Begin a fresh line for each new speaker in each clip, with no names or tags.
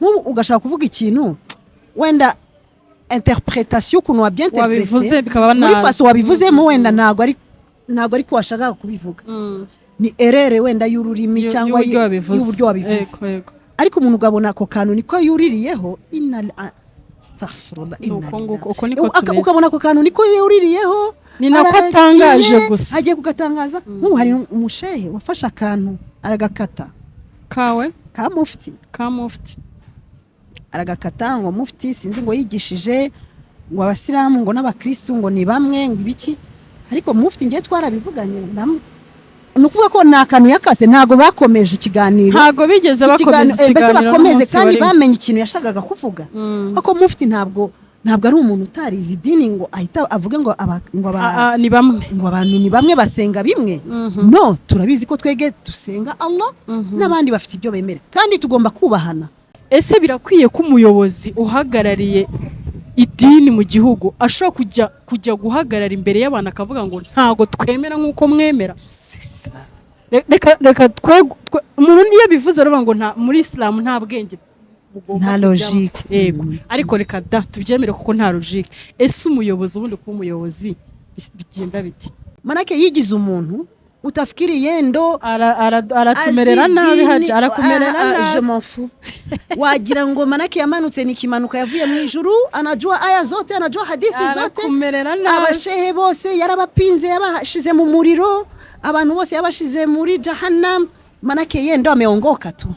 ugashaka kuvuga ikintu wenda interpretation kuno wa bien
wabivuze bikaba
muri faso wabivuzemo wenda ntago ari ko washaka kubivuga ni erere wenda y'ururimi cyangwa y'uburyo wabivuze ariko umuntu ugabona ako kantu niko yuririyeho astaghfirullah ukabona ako kantu niko yuririyeho
ni nako atangaje gusa
agiye kugatangaza nk'ubu hari umushehe wafashe akantu aragakata ka mufti aragakata ngo mufti sinzi ngo yigishije ngo abasilamu ngo n'abakristo ngo ni bamwe ngo ibiki ariko mufti ngiye twarabivuganye nukuvuga ko nta kantu yakase ntago bakomeje ikiganiro
ntago bigeze bakomeza ikiganiro
bakomeze kandi bamenye ikintu yashakaga kuvuga kuko mufti ntabwo ari umuntu utarize idini ngo ahita avuge ngo
ni bamwe
ngo abantu ni bamwe basenga bimwe no turabizi ko twege dusenga Allah n'abandi bafite ibyo bemera kandi tugomba kubahana.
Ese birakwiye ko umuyobozi uhagarariye idini mu gihugu ashobora kujya guhagarara imbere y'abantu akavuga ngo ntago twemera nk'uko mwemera? Reka umuntu niyo bivuze aravuga ngo muri Islam nta bwenge
nta logique
yego ariko reka tubyemere kuko nta logique. Ese umuyobozi ubundi kuba umuyobozi bigenda biti?
Manake yigize umuntu utafikiri yendo
aratumerera nabi haje arakumerera nabi
je m'en fous wagira ngo manake yamanutse nikimanuka yavuye mu ijuru anajua aya zote anajua hadithi zote abashehe bose yarabapinze yabashize mu muriro abantu bose yabashize muri jahannam manake yendo ameongoka tu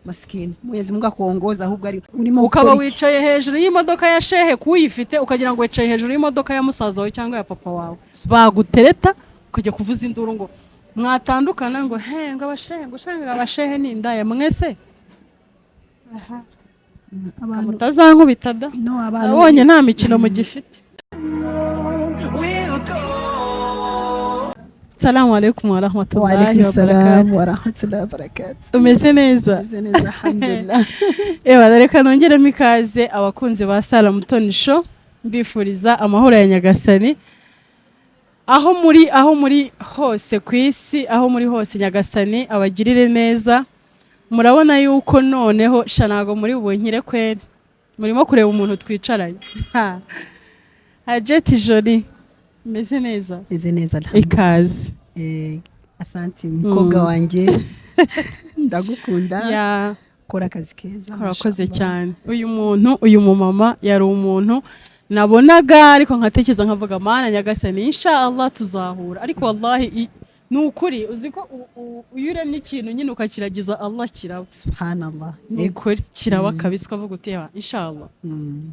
maskini Mwenyezi Mungu akuongoza ahubwo ari urimo
ukaba wicaye hejuru y'imodoka ya shehe kuyifite ukagira ngo wicaye hejuru y'imodoka ya musaza wawe cyangwa ya papa wawe bagutereta kujya kuvuza induru ngo mwatandukana ngo ngo abashehe ni indaya mwese abantu mutazankubita da abonye nta mikino mu gifite. Assalamu alaikum wa rahmatullahi
wa barakatuh.
Umeze neza?
Umeze neza alhamdulillah.
Reka nongeremo ikaze abakunzi ba Salam Mutoni Show mbifuriza amahoro ya Nyagasani aho muri hose ku isi, aho muri hose Nyagasani abagirire neza. Murabona yuko noneho shanago muri bunkire kweri murimo kureba umuntu twicaranye Hajeti Jolie meze neza?
Meze neza
ikaze.
Asante mukobwa wanjye ndagukunda kora akazi keza
urakoze cyane. Uyu mumama yari umuntu nabonaga ariko nkatekereza nkavuga mana Nyagasani inshallah tuzahura, ariko wallahi nukuri uziko uyuremye ikintu nyine ukakiragiza Allah kiraba
subhanallah
nukuri kiraba kabisa ukavuga uti inshallah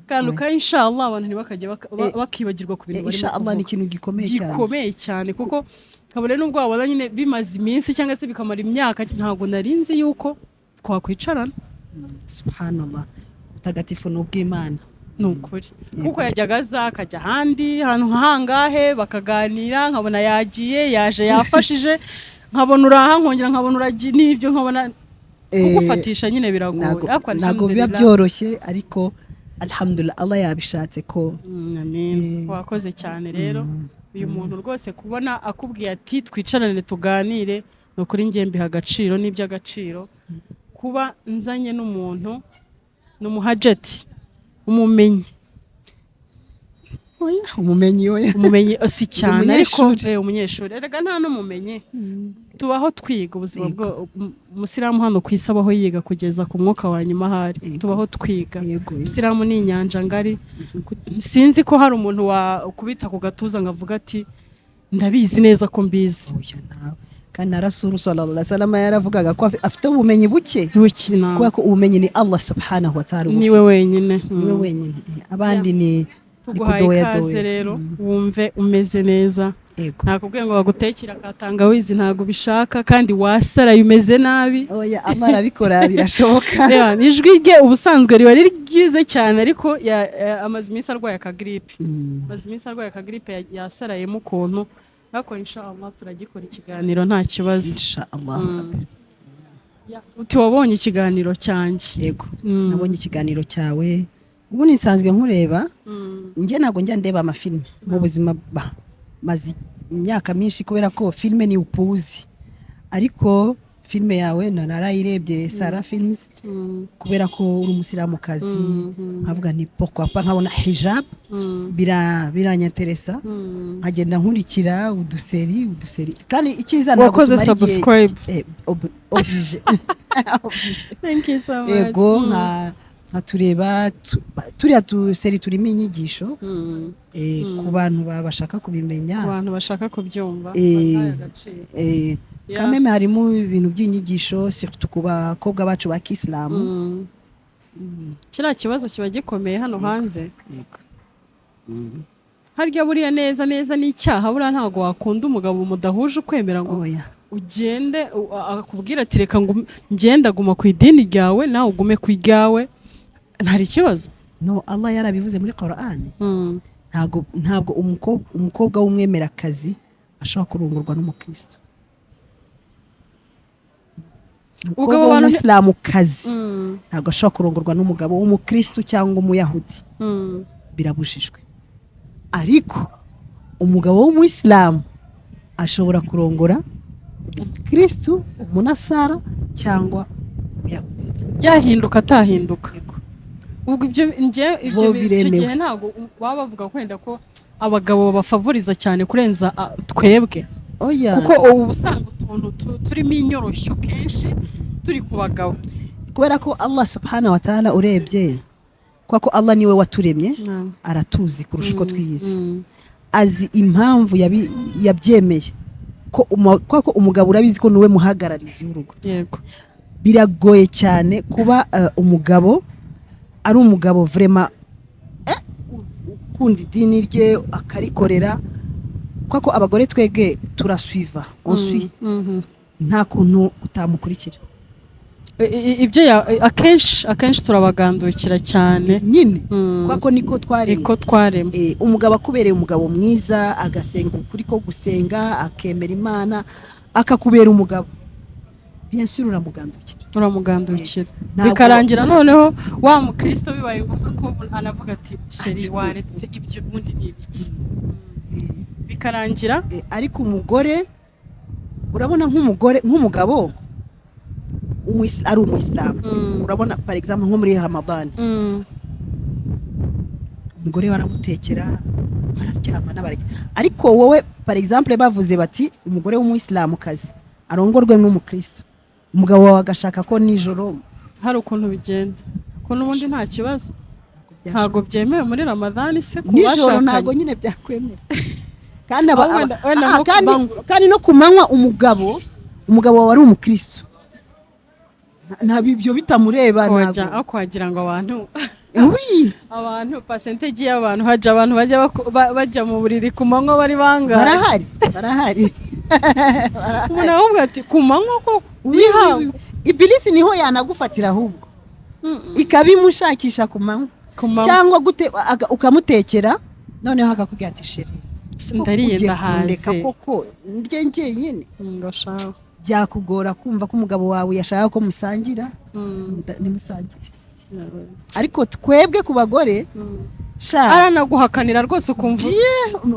kandi ka inshallah abantu ntibakajye bakibagirwa ku bintu bari
inshallah ni ikintu
gikomeye cyane kuko kabone nubwo wabona nyine bimaze iminsi cyangwa se bikamara imyaka ntago narinzi yuko twakwicarana.
Subhanallah utagatifu n'ubw'Imana
nukuri kuko yajyaga akajya ahandi ahantu nkahangahe bakaganira nkabona yagiye yaje yafashije nkabona uraha nkongera nkabona uragiye n'ibyo nkabona kugufatisha nyine biragoye
ntago biba byoroshye ariko alhamdulillah Allah yabishatse ko
amen. Wakoze cyane rero uyu muntu rwose kubona akubwiye ati twicarane tuganire nukuri ngiye mbiha agaciro n'iby'agaciro kuba nzanye n'umuntu n'umuhajeti umumenyi umumenyi si cyane ariko umunyeshuri erega nta n'umumenyi tubaho twiga ubuzima bwo umusiramu hano ku isi abaho yiga kugeza ku mwuka wa nyuma hari tubaho twiga. Umusiramu ni inyanja ngari sinzi ko hari umuntu wakubita ku gatuza ngavuga ati ndabizi neza ko mbizi
kandi Rasul sallallahu alaihi wasallam yaravugaga ko afite ubumenyi buke kuko ubumenyi ni Allah subhanahu wa ta'ala
niwe wenyine
abandi ni
kudoya rero wumve umeze neza nakubwiye ngo bagutekera katanga wizi ntago bishaka kandi wasaraye umeze nabi
oya amara bikora birashoboka
ijwi rye ubusanzwe riba ryize cyane ariko amaze iminsi arwaye akagripe yasarayemo ukuntu ariko inshallah turagikora ikiganiro nta kibazo
inshallah.
Uti wabonye ikiganiro cyanjye?
Yego nabonye ikiganiro cyawe ubu nisanzwe nkureba njye nago njya ndeba amafilme mu buzima mazi imyaka myinshi kubera ko filme ni upuzi ariko filime yawe narayirebye Sara Films kubera ko uri umusilamukazi nkavuga nti pourquoi pas nkabona hijab biranyateresa nkagenda nkurikira uduseri kandi ikiza
wakoze subscribe
oblige
thank you so much
ego tureba turiya duseri turimo inyigisho ku bantu bashaka kubimenya
ku bantu bashaka kubyumva
kameme harimo ibintu by'inyigisho surtout ku bakobwa bacu ba Kisilamu
kiriya kibazo kiba gikomeye hano hanze harya buriya neza n'icyaha buriya ntabwo wakunda umugabo mudahuje ukwemera ngo ugende akakubwira ati reka ngo ngendaguma ku idini ryawe nawe ugume ku iryawe ntari ikibazo
no Allah yarabivuze muri Qur'an ntabwo umukobwa w'umwemerakazi ashobora kurongorwa n'umukristo umukobwa w'umusilamukazi ntabwo ashobora kurongorwa n'umugabo w'umukristo cyangwa umuyahudi birabujijwe ariko umugabo w'umuyisilamu ashobora kurongora umukristo umunasara cyangwa umuyahudi
yahinduka atahinduka ubwo ibyo gihe ntabwo baba bavuga kwenda ko abagabo bafavoriza cyane kurenza twebwe kuko ubu usanga utuntu turimo inyoroshyo kenshi turi ku bagabo
kubera ko Allah subhanahu wa ta'ala urebye ko Allah niwe waturemye aratuzi kurusha uko twiyizi azi impamvu yabyemeye ko umugabo urabizi ko niwe muhagararizi w'urugo
yego
biragoye cyane kuba umugabo ari umugabo vraiment ukunda idini rye akarikorera kuko abagore twege turasuiva onsui nta kuntu utamukurikira
ibyo akenshi turabagandukira cyane
nyine kuko niko
twaremwe
umugabo akubereye umugabo mwiza agasenga ukuri ko gusenga akemera Imana akakubera umugabo bien sûr
uramugandukira bikarangira noneho wa mukristo bibaye ngombwa ko anavuga ati sheri waretse ibyo ubundi ni ibiki bikarangira
ariko umugore urabona nk'umugabo ari umuyisilamu urabona par exemple nko muri Ramadan umugore baramutekera bararyama n'abarya ariko wowe par exemple bavuze bati umugore w'umuyisilamukazi arongorwe n'umukristo umugabo wawe agashaka ko nijoro
hari ukuntu bigenda ko n'ubundi nta kibazo ntabwo byemewe muri Ramadan se
nijoro ntabwo nyine byakwemera kandi no kumanywa umugabo wawe ari umukristo nta bibyo bitamureba
ntabwo wagira ngo abantu percentage y'abantu haje abantu bajya mu buriri ku manywa bari bangana
barahari
umuntu ahubwo ati ku manywa ko
wihango ibilisi niho yanagufatira ahubwo ikabimushakisha ku manywa cyangwa ukamutekera noneho akakubwira ati sheri
ndariyenda haze
koko ndye nyine byakugora kumva ko umugabo wawe yashaka ko musangira nimusangire ariko twebwe ku bagore
aranaguhakanira rwose ukumva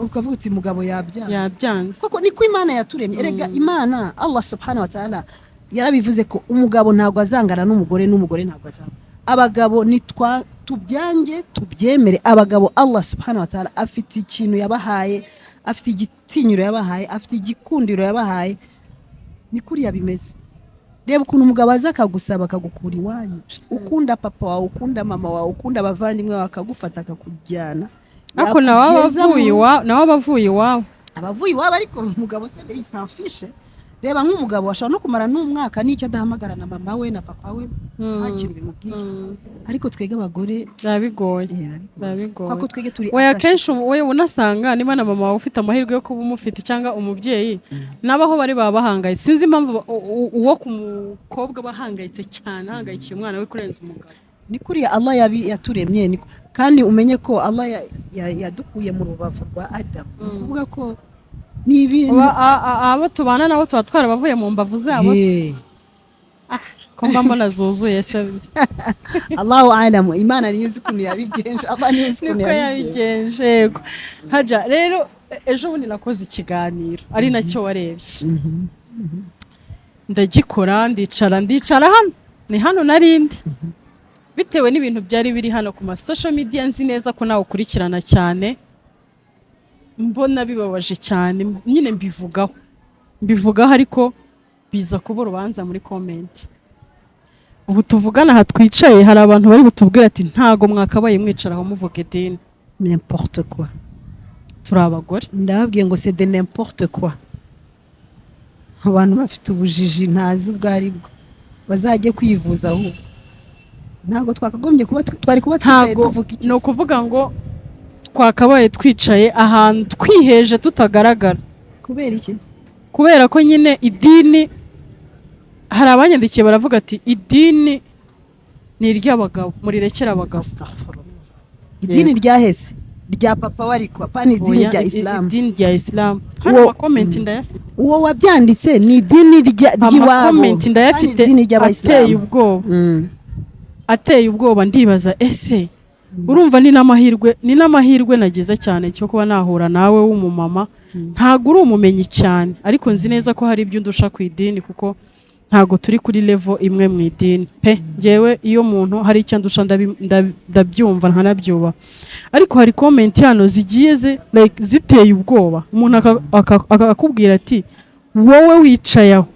ukavuga uti mugabo
yabyanze
koko niko Imana yaturemye erega Imana Allah subhanahu wa ta'ala yarabivuze ko umugabo ntabwo azangana n'umugore ntabwo azangana abagabo nitwa tubyange tubyemere abagabo Allah subhanahu wa ta'ala afite ikintu yabahaye afite igitinyiro yabahaye afite igikundiro yabahaye ni kuriya bimeze reba ukuntu umugabo aza akagusaba akagukura iwanyu ukunda papa wawe ukunda mama wawe ukunda abavandimwe bawe akagufata akakujyana
ariko nawe abavuye iwabo
ariko umugabo se yisanfishe reba nk'umugabo ashobora no kumara n'umwaka n'icyo adahamagara na mama we na papa we nta kintu bimubwiye ariko twege abagore
bigoye
kuko twege turi
akenshi we unasanga niba na mama wawe ufite amahirwe yo kuba umufite cyangwa umubyeyi nabaho bari bahangayitse sinzi impamvu uwo ku mukobwa bahangayitse cyane ahangayikiye umwana we kurenza umugabo
ni kuriya Allah yaturemye kandi umenye ko Allah yadukuye mu rubavu rwa Adam kuvuga ko
abo tubana nabo tuba twarabavuye mu mbavu zabo ko mbona zuzuye se
Allahu alamu Imana niyo izi ukuntu yabigenje Allah niyo izi ukuntu
yabigenje yego haja rero ejo bundi nakoze ikiganiro ari nacyo warebye ndagikora ndicara hano ni hano narindi bitewe n'ibintu byari biri hano ku ma social media nzi neza ko nawe ukurikirana cyane mbona bibabaje cyane nyine mbivugaho ariko biza kuba urubanza muri comment ubu tuvugana aha twicaye hari abantu bari butubwira ati ntago mwakabaye mwicaraho muvuga idini
n'importe quoi
turi abagore
ndababwiye ngo c'est de n'importe quoi abantu bafite ubujiji ntazi ubwo ari bwo bazajye kwivuza aho ntago twakagombye kuba twari kuba twicaye tuvuga iki
no kuvuga ngo twakabaye twicaye ahantu twiheje tutagaragara
kubera iki
kubera ko nyine idini hari abanyandikiye baravuga ati idini ni iry'abagabo murirekera abagabo
idini ryahese rya papa wariko pani idini rya Islam
idini rya Islam hari ama comment ndayafite
uwo wabyanditse ni idini ry'iwabo
ama comment ndayafite ateye ubwoba ateye ubwoba ndibaza ese urumva ni n'amahirwe nagize cyane cyo kuba nahura nawe w'umumama ntago uri umumenyi cyane ariko nzi neza ko hari ibyo ndusha ku idini kuko ntago turi kuri level imwe mu idini pe ngewe iyo muntu hari icyo ndusha ndabyumva nkanabyuba ariko hari comment hano zigiye ziteye ubwoba umuntu akakubwira ati wowe wicayeho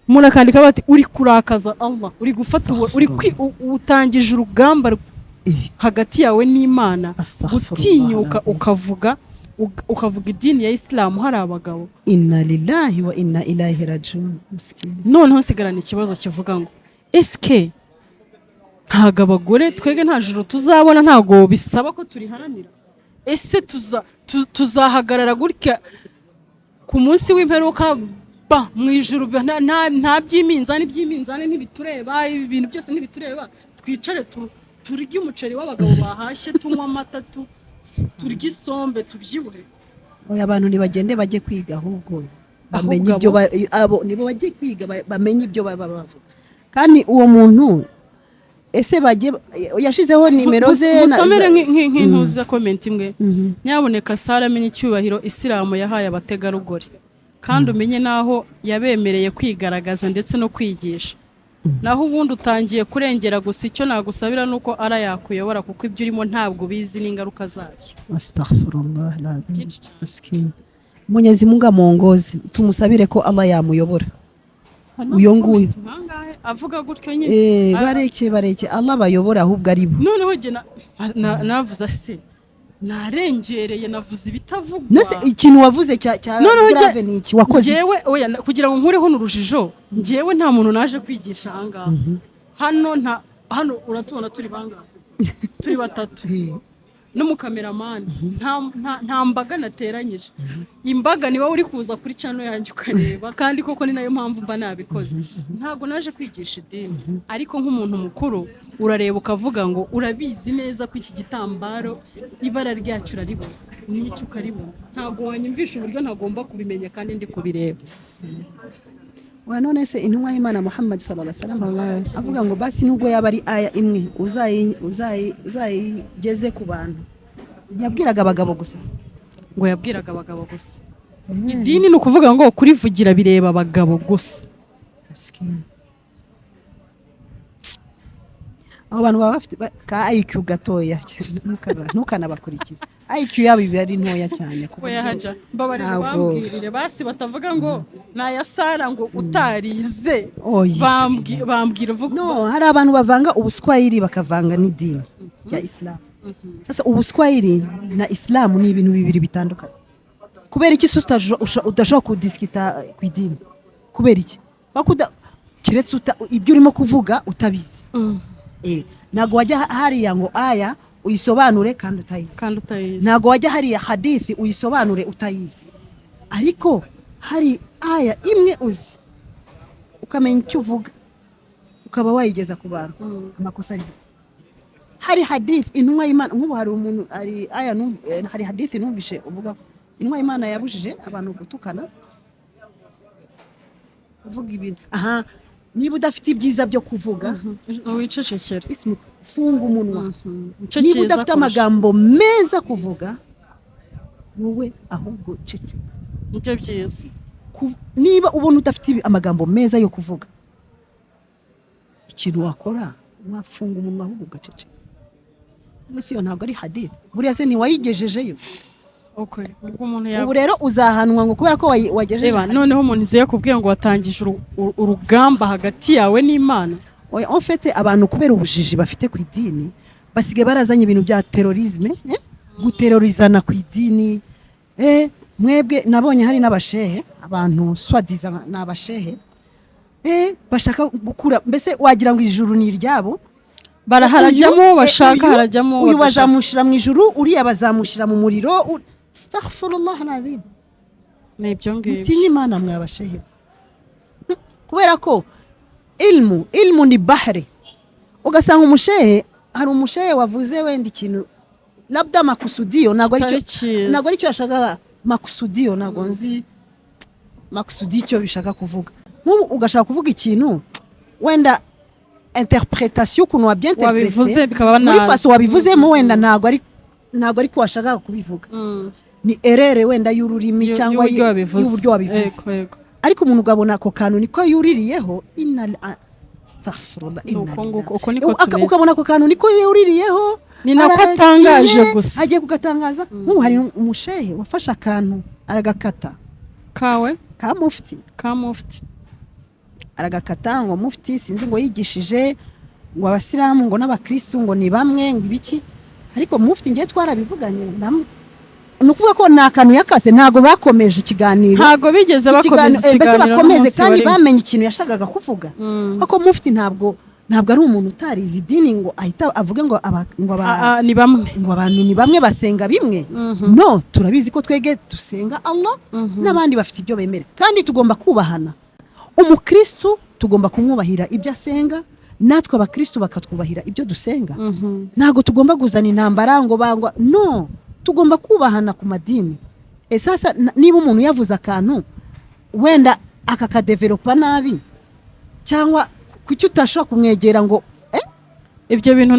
umuntu akandika bati uri kurakaza Allah uri gufata uri utangije urugamba hagati yawe n'Imana gutinyuka ukavuga idini ya Islam hari abagabo
inna lillahi wa inna ilaihi rajiun
noneho nsigarana ikibazo kivuga ngo eske ntago abagore twege nta juru tuzabona ntago bisaba ko turiharanira ese tuzahagarara gutya ku munsi w'imperuka mu ijuru nta by'iminzani ntibitureba ibintu byose ntibitureba twicare turya umuceri w'abagabo bahashye tunywa amata turya isombe tubyibuhe
oya abantu ntibagende bajye kwiga ahubwo bamenye ibyo abo nibo bajye kwiga bamenye ibyo baba bavuga kandi uwo muntu ese bajye yashizeho nimero ze
musomere nk'intuza comment imwe nyaboneka Sara amenye icyubahiro Islam yahaye abategarugori kandi umenye naho yabemereye kwigaragaza ndetse no kwigisha naho ubundi utangiye kurengera gusa icyo nagusabira nuko ara yakuyobora kuko ibyo urimo ntabwo bizi n'ingaruka zabyo
astaghfirullah miskin Mwenyezi Mungu amuongoze tumusabire ko Allah yamuyobora uyo nguyu
avuga gutyo nyine
bareke Allah bayobora ahubwo ari bo
noneho je navuze se narengereye navuze ibitavugwa
nose ikintu wavuze cya grave ni iki wakoze
jewe oya kugira ngo nkureho n'urujijo jewe nta muntu naje kwigisha hanga hano uratubona turi banga turi batatu n'umukameramani nta mbaga nateranyije imbaga niba uri kuza kuri channel yanjye ukareba kandi koko ni nayo mpamvu mba nabikoze ntago naje kwigisha idini ariko nk'umuntu mukuru urareba ukavuga ngo urabizi neza ko iki gitambaro ibara ryacu raribona n'icyo ukaribona ntago wanyumvisha uburyo ntagomba kubimenya kandi ndi kubireba
wa none se intumwa y'Imana Muhammad sallallahu alaihi wasallam avuga ngo basi nubwo yaba ari aya imwe uzayigeze ku bantu yabwiraga abagabo gusa
ngo yabwiraga abagabo gusa idini ni ukuvuga ngo kurivugira bireba abagabo gusa
abo bantu baba bafite ka IQ gatoya ntukanabakurikiza IQ yabo ari ntoya cyane
kuko yahaja babarira bambwirire basi batavuga ngo naya Sara ngo utarize bambwira vuga
no hari abantu bavanga ubuswahili bakavanga n'idini ya Islam sasa ubuswahili na Islam ni ibintu bibiri bitandukanye kubera iki udashobora kudiskita ku idini kubera iki kiretse ibyo urimo kuvuga utabizi nago wajya hariya ngo aya uyisobanure kandi utayizi nago wajya hariya hadithi uyisobanure utayizi ariko hari aya imwe uzi ukamenya icyo uvuga ukaba wayigeza ku bantu amakosa ari hari hadith intumwa y'Imana nk'ubu hari umuntu ari aya hari hadithi numvishe uvuga intumwa y'Imana yabujije abantu gutukana uvuga ibintu niba udafite ibyiza byo kuvuga
wicecekera
funga umunwa niba udafite amagambo meza kuvuga wowe ahubwo cece
nicyo byiza
niba ubona udafite amagambo meza yo kuvuga ikintu wakora wafunga umunwa ahubwo ugaceceka. Iyo ntabwo ari hadith buriya se ntiwayigejejeyo.
Okay,
ubu rero uzahanwa ngo kubera ko wagejeje.
Noneho umuntu iziye kubwiye ngo watangije urugamba hagati yawe n'Imana.
En fait abantu kubera ubujiji bafite ku idini basigaye barazanye ibintu bya terrorisme, guterrorizana ku idini. Mwebwe nabonye hari n'abashehe, abantu swadiza n'abashehe bashaka gukura, mbese wagira ngo ijuru ni iryabo,
baraharajyamo bashaka harajyamo,
uyu bazamushira mu ijuru, uriya bazamushira mu muriro. Astaghfirullah alazim.
Nebyo ngibyo
mutinye Imana mwabashehe, kubera ko ilmu ni bahri. Ugasanga umushehe, hari umushehe wavuze wenda ikintu labda makusudio, ntabwo aricyo yashaka makusudio, ntabwo nzi makusudi icyo bishaka kuvuga. Ugashaka kuvuga ikintu wenda interpretation kuno wa bien
interpréter
muri faso wabivuzemo wenda ntabwo ari ko washaka kubivuga. Ni erere wenda y'ururimi cyangwa y'uburyo wabivuze. Ariko umuntu ugabona ako kantu niko yuririyeho, astaghfirullah, ukabona ako kantu niko yuririyeho,
ni nako atangaje gusa,
agiye kugatangaza. Hari umushehe wafashe akantu aragakata ka mufti aragakata ngo mufti sinzi ngo yigishije ngo abasilamu ngo n'abakristo ngo ni bamwe ngo ibiki. Ariko mufti ngiye twarabivuganye nukuvuga ko nta kantu yakase, ntago bakomeje ikiganiro,
ntago bigeze bakomeza ikiganiro,
bakomeze kandi bamenye ikintu yashakaga kuvuga. Kuko mufti ntabwo ari umuntu utarize idini ngo ahita avuge ngo
ni bamwe,
ngo abantu ni bamwe basenga bimwe. No, turabizi ko twege dusenga Allah n'abandi bafite ibyo bemera, kandi tugomba kubahana. Umukristo tugomba kumwubahira ibyo asenga, natwe abakristo bakatwubahira ibyo dusenga. Ntago tugomba guzana intambara ngo bangwa, no, tugomba kubahana ku madini. Sasa niba umuntu yavuze akantu wenda akakadevelopa nabi, cyangwa kuki utashobora kumwegera ngo
ibyo bintu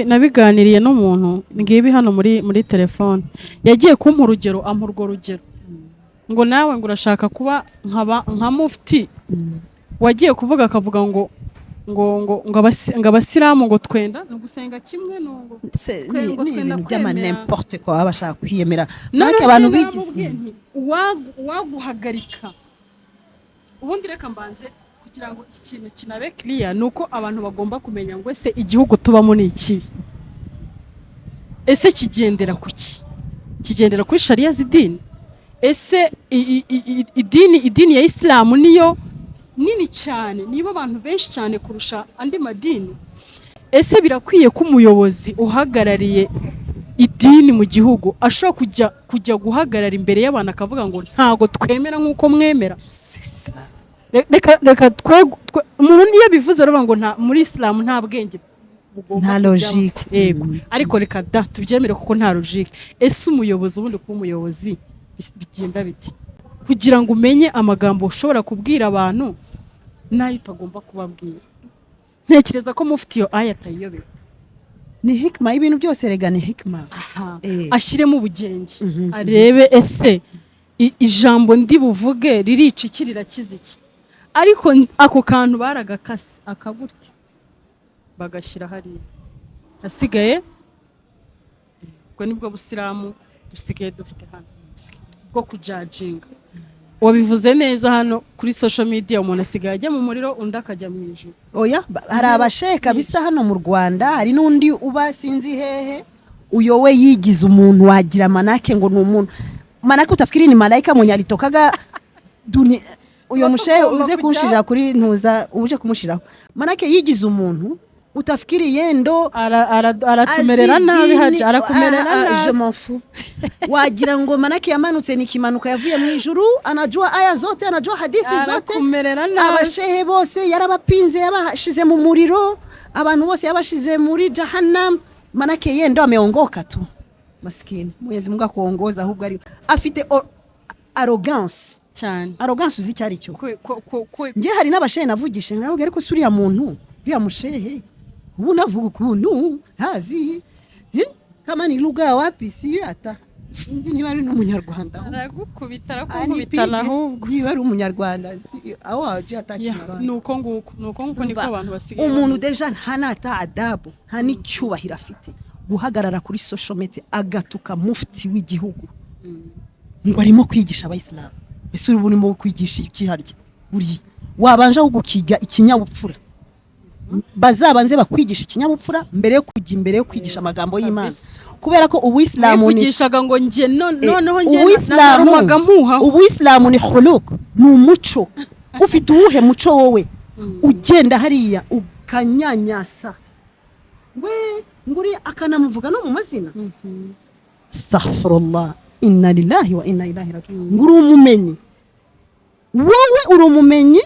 nabiganiriye n'umuntu ngibi hano muri telefone, yagiye kumpa urugero, amurwo rugero ngo nawe ngo urashaka kuba nka mufti wagiye kuvuga akavuga ngo abasilamu ngo twenda no gusenga kimwe no
ibintu by'ama n'importe quoi abashaka kwiyemera. Nake abantu bigize
waguhagarika. Ubundi reka mbanze kugira ngo iki kintu kinabe clear, nuko abantu bagomba kumenya ngo ese igihugu tubamo ni iki, ese kigendera kuki, kigendera kuri sharia z'idini, ese idini ya Islam niyo nini cyane, nibo abantu benshi cyane kurusha andi madini. Ese birakwiye ko umuyobozi uhagarariye idini mu gihugu ashobora kujya guhagarara imbere y'abantu akavuga ngo ntago twemera nk'uko mwemera? Reka umuntu iyo bivuze aravuga ngo muri Islam nta bwenge,
nta logique.
Yego, ariko reka tubyemere kuko nta logique. Ese umuyobozi ubundi kuba umuyobozi bigenda biti kugira ngo umenye amagambo ushobora kubwira abantu nayo utagomba kubabwira? Ntekereza ko mufti yo aya atayiyobera.
Ni hikma, ibintu byose rega ni hikma.
Ashiremo ubugenge, arebe ese ijambo ndi buvuge ririca iki rirakiziki. Ariko ako kantu baragakase akagurya bagashyira hariya, hasigaye ubwo nibwo busilamu dusigaye dufite hano bwo kujajinga. Wabivuze neza hano kuri social media, umuntu asigaye ajya mu muriro undi akajya mu ijuru.
Oya, hari abasheka bisa hano mu Rwanda, hari n'undi uba sinzi hehe uyowe yigize umuntu wagira manake ngo ni umuntu manake utafikiri ni malaika mwenye alitokaga duni. Uyo mushehe uze kunshira kuri ntuza uje kumushiraho, manake yigize umuntu utafikiri yendo
aratumerera nabi, haje arakumerera nabi.
Je m'en fous. Wagira ngo manake yamanutse nikimanuka yavuye mu ijuru, anajua aya zote, anajua hadithi zote. Abashehe bose yarabapinze, yabashize mu muriro, abantu bose yabashize muri jahannam. Manake yendo ameongoka tu, maskini. Mwenyezi Mungu akuongoza, ahubwo ari afite arrogance
cyane.
Arrogance uzi cyari cyo. Nge hari n'abashehe navugishe nawe, ariko suriya muntu ya mushehe ubu navuga ukuntu hazi kama ni lugha wapi si hata inzi niba ari n'umunyarwanda
aragukubita ahubwo
niba ari umunyarwanda aho waje atakimara
nuko niko abantu basigaye
umuntu deja nta adabu nta n'icyubahiro afite guhagarara kuri social media agatuka mufti w'igihugu ngo arimo kwigisha abayisilamu ese uri burimo kwigisha ikiharya buri wabanje gukiga ikinyabupfura bazabanze bakwigisha ikinyabupfura mbere yo kujya imbere yo kwigisha amagambo y'Imana kubera ko ubuyisilamu
ni yigishaga ngo nge noneho nge
ubuyisilamu ni khuluq ni umuco ufite uwuhe muco wowe ugenda hariya ukanyanyasa we nguri akanamuvuga no mu mazina astaghfirullah inna lillahi wa inna ilaihi raji'un nguri umumenyi wowe uri umumenyi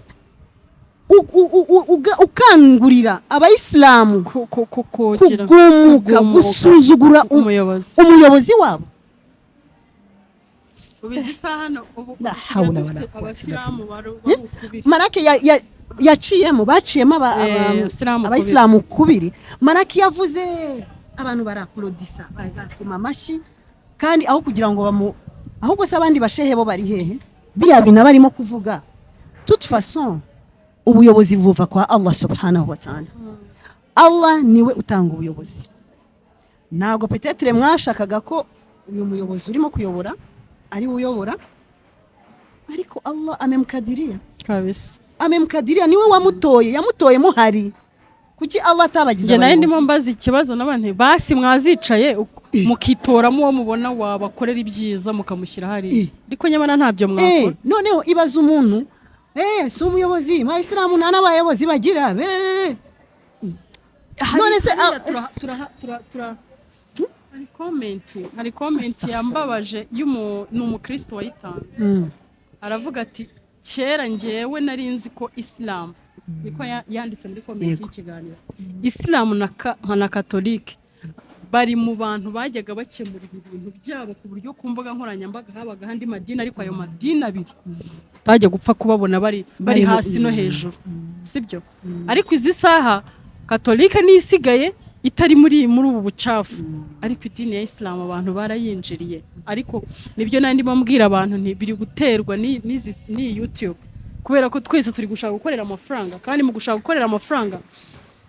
ukangurira abayisilamu kugumuka gusuzugura umuyobozi wabo
ubizi sahano
la hawla wala quwwata Maraki yaciyemo baciyemo abayisilamu kubiri Maraki yavuze abantu baraplodisa bakoma amashyi kandi aho kugira ngo ahubwo se abandi bashehe bo bari hehe biriya bintu barimo kuvuga toute façon ubuyobozi buva kwa Allah subhanahu wa ta'ala Allah niwe utanga ubuyobozi ntabwo petetre mwashakaga ko uyu muyobozi urimo kuyobora ari uyobora ariko Allah amemkadiria
kabisa
amemkadiria niwe yamutoye muhari kuki Allah atabagize
naye ndimo mbaza ikibazo n'abantu basi mwazicaye mukitoramo uwo mubona wabakorera ibyiza mukamushyira hari ariko nyamana ntabyo mwakora
noneho ibaza umuntu si umuyobozi Abayisilamu nta n'abayobozi bagira none se
hari komenti yambabaje ni umukristo wayitanze aravuga ati kera ngewe nari nzi ko Islam niko yanditse muri komenti y'ikiganiro Islam na Katolike bari mu bantu bajyaga bakemura ibintu byabo ku buryo ku mbuga nkoranyambaga habaga handi madini ariko ayo madini abiri tajya gupfa kubabona bari hasi no hejuru sibyo ariko izi saha Katolike ni isigaye itari muri ubu bucafu ariko idini ya Islam abantu barayinjiriye ariko nibyo nandi bambwira abantu biri guterwa ni YouTube kubera ko twese turi gushaka gukorera amafaranga kandi mu gushaka gukorera amafaranga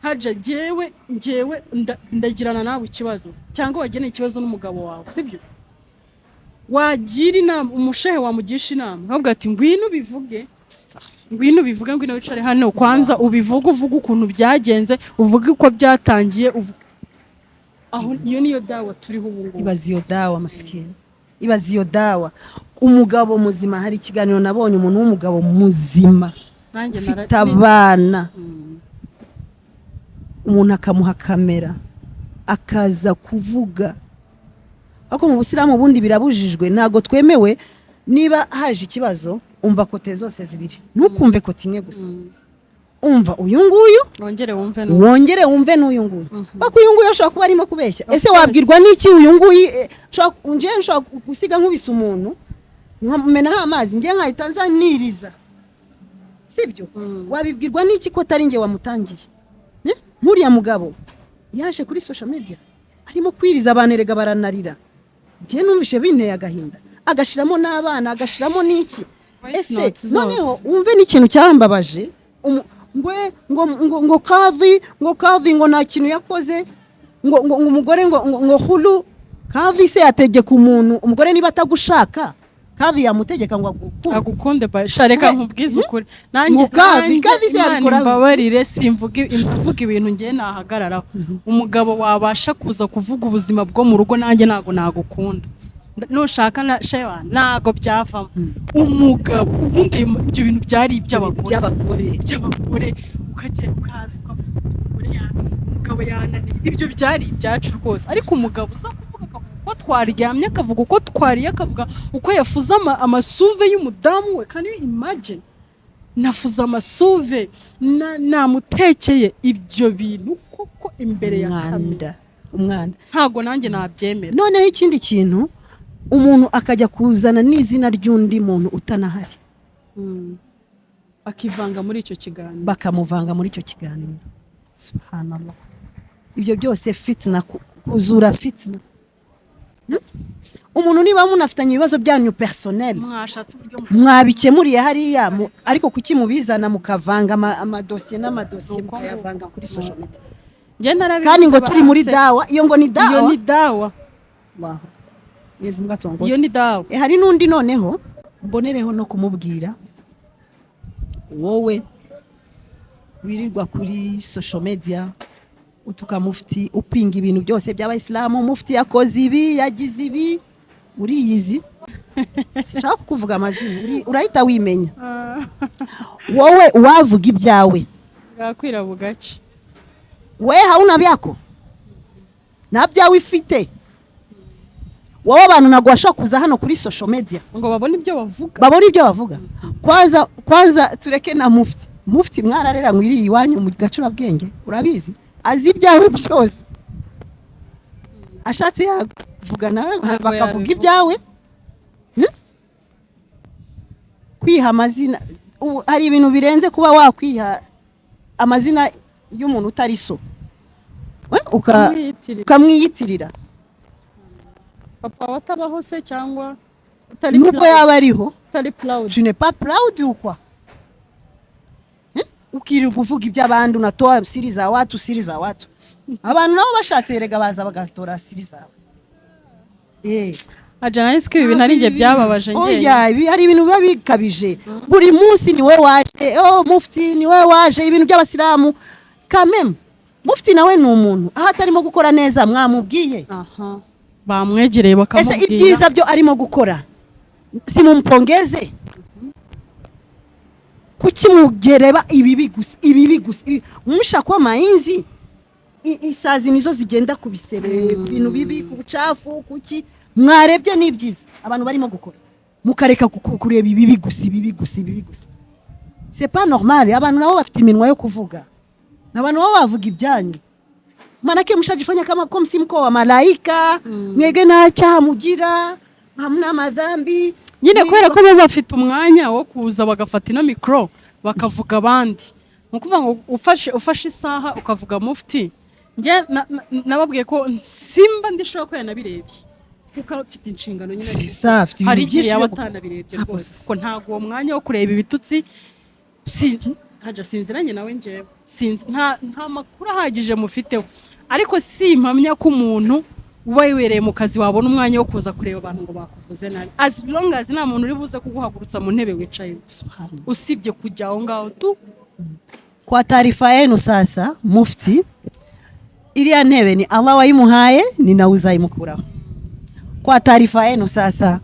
haja ngewe ndagirana nawe ikibazo cyangwa wageneye ikibazo n'umugabo wawe sibyo wagira inama umushehe wamugisha inama ahubwo ati ngwino bivuge ngwino wicare hano kwanza uvuga ukuntu byagenze uvuga uko byatangiye aho iyo niyo dawa turiho ubu ngubu
ibazi iyo dawa maskini ibazi iyo dawa umugabo muzima hari ikiganiro nabonye umuntu w'umugabo muzima ufite abana umuntu akamuha kamera akaza kuvuga ako mu Busilamu bundi birabujijwe ntago twemewe niba haje ikibazo umva kote zose zibiri ntukumve kote imwe gusa umva uyu nguyu wongere wumve n'uyu nguyu bako uyu nguyu ashobora kuba arimo kubeshya ese wabwirwa n'iki uyu nguyu nshobora gusiga nkubise umuntu nkamena amazi ngiye nkahita nzaniriza sibyo wabibwirwa n'iki ko atari nge wamutangiye nkuriya mugabo yaje kuri social media arimo kwiriza abanerega baranarira ngiye numvishe binteye agahinda agashiramo n'abana agashiramo n'iki ese noneho wumve n'ikintu cyambabaje ngo kadhi ngo nta kintu yakoze ngo umugore ngo hulu kadhi se yategeka umuntu umugore niba atagushaka kadhi yamutegeka ngo
agukunde bashareka nkubwiza ukuri
nanjye kadhi se yakora
mbabarire simvuga ibintu ngiye nahagararaho umugabo wabasha kuza kuvuga ubuzima bwo mu rugo nanjye nago nagukunda nushaka na shewa nago byavamo umugabo ubundi ibyo bintu byari iby'abagore ukagiye ukaza umugabo yananiye ibyo byari ibyacu rwose ariko umugabo uza kuvuga ko twaryamye akavuga uko twariye akavuga uko yafuza amasuve y'umudamu we can you imagine nafuza amasuve namutekeye ibyo bintu koko imbere ya kamera
umwana
ntago nanjye nabyemera
noneho ikindi kintu umuntu akajya kuzana n'izina ry'undi muntu utanahari
akivanga muri icyo kiganiro
bakamuvanga muri icyo kiganiro subhanallah ibyo byose fitna kuzura fitna umuntu niba munafitanye ibibazo byanyu personnel
mwashatse uburyo
mwabikemuriye hariya ariko kuki mubizana mukavanga amadosiye n'amadosiye mukayavanga kuri social media kandi ngo turi muri dawa iyo ngo ni dawa
iyo ni dawa
wow yezi mwatongoza
iyo ni dawa
hari nundi noneho mbonereho no kumubwira wowe wirirwa kuri social media utuka mufti upinga ibintu byose by'abayisilamu mufti yakoze ibi yagize ibi uriyizi sishaka kuvuga amazina urahita wimenya wowe wavuga ibyawe
gakwira bugaci
we hauna byako na byawe ifite wowe abantu nago bashaka kuza hano kuri social media
ngo babone ibyo bavuga
kwanza tureke na mufti mwararera ngo iri iwanyu mu gacura bwenge urabizi azi ibyawe byose ashatse yavuga nawe bakavuga ibyawe kwiha amazina hari ibintu birenze kuba wakwiha amazina y'umuntu utari so ukamwiyitirira
papa watabaho se cyangwa
utari nuko yaba ariho
utari proud
tu n'es pas proud ou quoi ukiri kuvuga iby'abandi unatoa siri za watu abantu nabo bashatse erega baza bagatora siri zawe
ajanayisi ko ibi bintu ari njye byababaje njye
oya ibi hari ibintu biba bikabije buri munsi niwe waje mufti niwe waje ibintu by'abasilamu kameme mufti nawe ni umuntu aho atarimo gukora neza mwamubwiye
bamwegereye bakamubwira
ese ibyiza byo arimo gukora simumpongeze kuki mugereba ibibi gusa mushaka amainzi isazi nizo zigenda kubisebe ibintu bibi ku bucafu kuki mwarebye n'ibyiza abantu barimo gukora mukareka kureba ibibi gusa c'est pas normal abantu nabo bafite iminwa yo kuvuga n'abantu baba bavuga ibyanyu manake mshajifanya kama komsi mko wa malaika mwege nta cyaha mugira hamna madhambi
nyine kubera ko baba bafite umwanya wo kuza bagafata ino micro bakavuga abandi nukuvuga ngo ufashe isaha ukavuga mufti nge nababwiye ko simba ndishobora ko yanabirebye kuko afite inshingano nyine hari igihe yaba atanabirebye rwose ko ntago uwo mwanya wo kureba ibitutsi sinziranye nawe njyewe nta makuru ahagije mufiteho ariko si impamya ko umuntu uba wibereye mu kazi wabona umwanya wo kuza kureba abantu ngo bakuvuze nabi as long as nta muntu uri buze kuguhagurutsa mu ntebe wicaye usibye kujya aho ngaho tu
kwa taarifa yenu sasa mufti iliya ntebe ni Allah wayimuhaye ni nawe uzayimukuraho kwa taarifa yenu sasa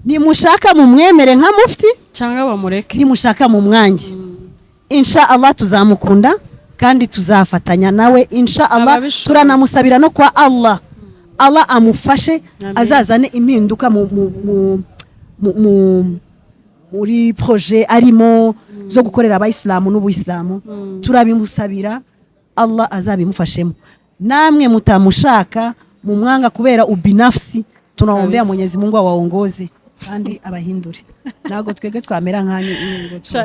ni mushaka mumwemere nka mufti
cyangwa bamureke
ni mushaka mu mwangi insha Allah tuzamukunda kandi tuzafatanya nawe insha Allah turanamusabira no kwa Allah amufashe azazane impinduka muri projet arimo zo gukorera abayisilamu n'ubuyisilamu turabimusabira Allah azabimufashemo namwe mutamushaka mu mwanga kubera ubinafsi tunaombea Mwenyezi Mungu awaongoze kandi abahindure nago twege twamera nkanye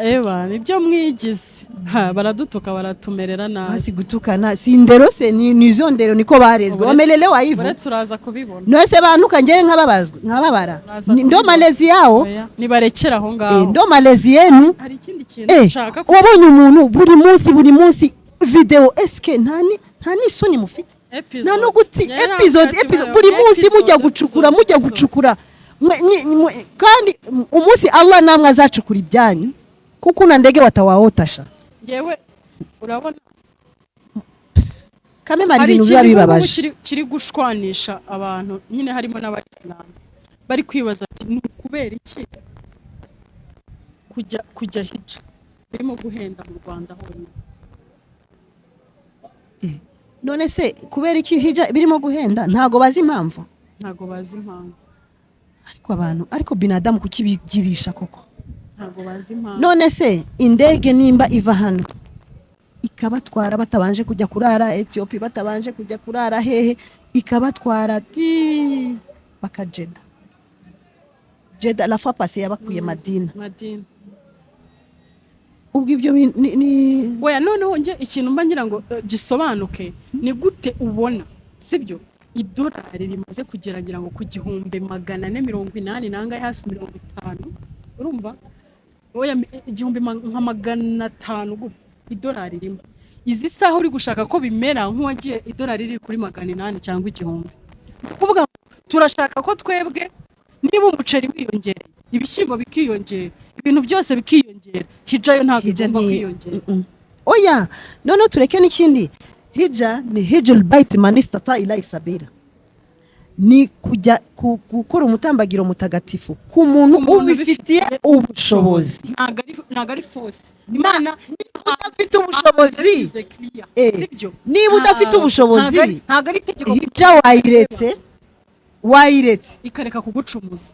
eba nibyo mwigize baradutuka baratumerera nabi
hasi gutukana sindero se nizo ndero niko barezwe wamelelewa hivyo
uretse uraza kubibona
nose bantuka ngiye nkababara ndo malezi yao
nibarekera aho ngaho
ndo malezi yenu
hari ikindi kintu nshaka
wabonye umuntu buri munsi video eske ntani soni mufite nano guti episode buri munsi mujya gucukura kandi umunsi Allah namwe azacukura ibyanyu kuko na ndege watawaotasha
yewe urabona
kame mari ibintu biba bibabaje
kiri gushwanisha abantu nyine harimo n'abayisilamu bari kwibaza ati ni kubera iki kujya hija birimo guhenda mu Rwanda honyine
none se kubera iki hija birimo guhenda ntago bazi impamvu ariko binadamu kukibigirisha koko
ntago bazi impamvu
none se indege nimba iva hano ikabatwara batabanje kujya kurara Ethiopia batabanje kujya kurara hehe ikabatwara bakajeda la fois passée yabakuye Madina ubwo ibyo
oya noneho nje ikintu mba ngira ngo gisobanuke ni gute ubona sibyo idolari rimaze kugeragira ngo ku 480 nanga hafi 50 urumva oya 1500 gutyo idolari rimwe izi saho uri gushaka ko bimera nk'uwagiye idolari riri kuri 800 cyangwa 1000 kuvuga turashaka ko twebwe niba umuceri wiyongera ibishyimbo bikiyongera ibintu byose bikiyongera hija yo ntabwo igomba kwiyongera
oya none tureke n'ikindi hija ni hijul bait man istata ila sabira ni kujya gukora umutambagiro mutagatifu ku muntu ubifitiye ubushobozi
ntago ari force
imana udafite ubushobozi niba udafite ubushobozi
ntago ari itegeko
hija wayiretse
ikareka kugucumuza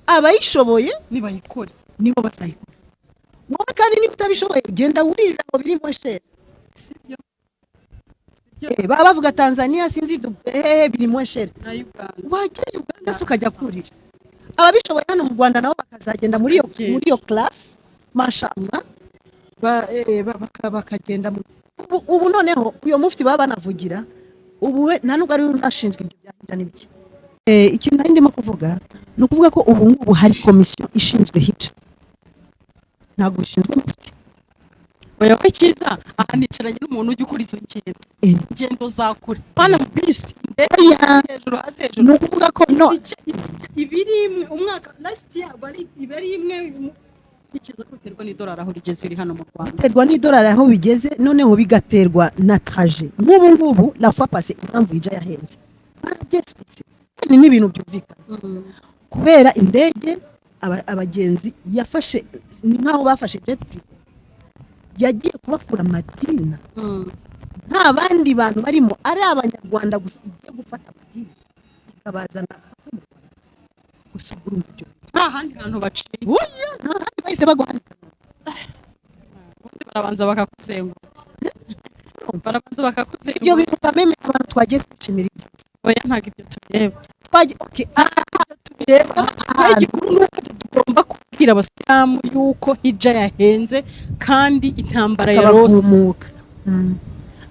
abayishoboye
nibayikore
nibo bazayikora wowe kandi niba utabishoboye genda wurira ngo birimo shere
sibyo
baba bavuga Tanzania sinzi birimo shere
na Uganda
wajya Uganda ukajya kurira ababishoboye hano mu Rwanda nabo bakazagenda muri iyo class mashallah bakagenda ubu noneho uyo mufti baba banavugira ubu nta nubwo ari unashinzwe ibyo byahita n'ibiki ikintu nari ndimo kuvuga ni ukuvuga ko ubu ngubu hari komisiyo ishinzwe hija ntabwo ishinzwe mufti
oya we cyiza aha nicaranye n'umuntu ujya ukora izo ngendo za kure bana mu bisi hejuru hasi hejuru
ni ukuvuga ko
ibiri imwe umwaka last year ibiri imwe ikiza kwiterwa n'idolari aho rigeze iri hano mu Rwanda
biterwa n'idolari aho bigeze noneho bigaterwa na trajet nk'ubu ngubu la fois passée impamvu hija yahenze barabyesipitse ni n'ibintu byumvikana kubera indege abagenzi yafashe ni nkaho bafashe jet privé yagiye kubakura Madina nta bandi bantu barimo ari abanyarwanda gusa igiye gufata Madina ikabazana gusa urumva ibyo
nta handi hantu baciye
oya nta handi bahise baguhanika
barabanza bakakuzengurutsa
ibyo bintu bameme abantu twagiye twishimira ibyiza
oya ntabwo ibyo tureba
tureba
igikuru nuko tugomba kubwira abasilamu yuko hija yahenze kandi intambara yarose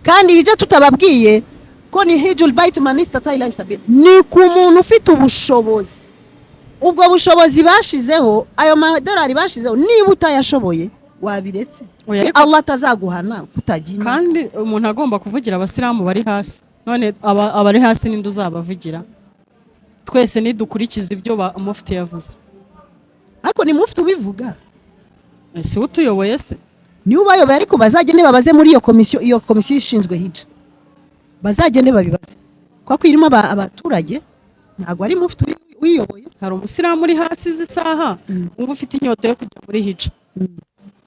kandi hija tutababwiye ko ni hijul bait man istata ila sabila ni ku muntu ufite ubushobozi ubwo bushobozi bashizeho ayo madolari bashizeho niba utayashoboye wabiretse Allah atazaguhana kutagira
kandi umuntu agomba kuvugira abasilamu bari hasi none abari hasi ninde uzabavugira twese nidukurikiza ibyo mufti yavuze
ariko ni mufti ubivuga
ese utuyoboye se
ni ubayoboye ariko bazagende babaze muri iyo komisiyo ishinzwe hija bazagende babibaze kwa kwirimo abaturage ntabwo ari mufti wiyoboye
hari umusilamu uri hasi z'isaha uba ufite inyota yo kujya muri hija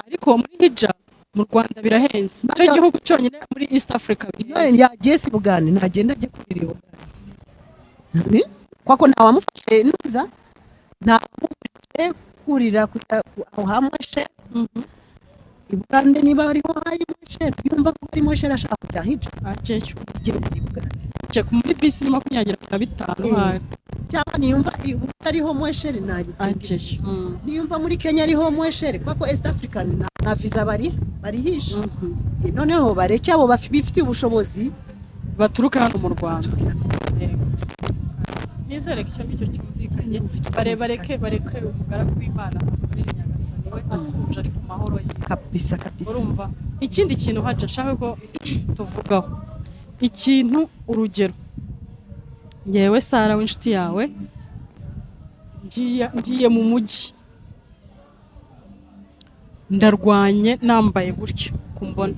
ariko muri hija mu Rwanda birahenze cyo gihugu cyonyine muri East Africa
bihenze yagese bugane nagenda ajye kurira bugane kwako nta wamufashe neza nta kurira aho hamwe she ibugande niba ariho harimo she yumva ko harimo she ashaka kujya hija
acecyo cyo muri bisi 25 hari
cyangwa niyumva utariho mweshere nayo
acecyo
niyumva muri Kenya ariho mweshere kwako East African na visa bari hisha noneho bareke abo bafite ubushobozi
baturuka hano mu Rwanda nizere ko icyo cyumvikanye bareke umugaragu w'Imana muri Nyagasani we atuje ari ku mahoro ye
kabisa
urumva ikindi kintu haje nshaka ko tuvugaho ikintu urugero yewe Sara w'inshuti yawe ngiye mu mujyi ndarwanye nambaye gutyo kumbona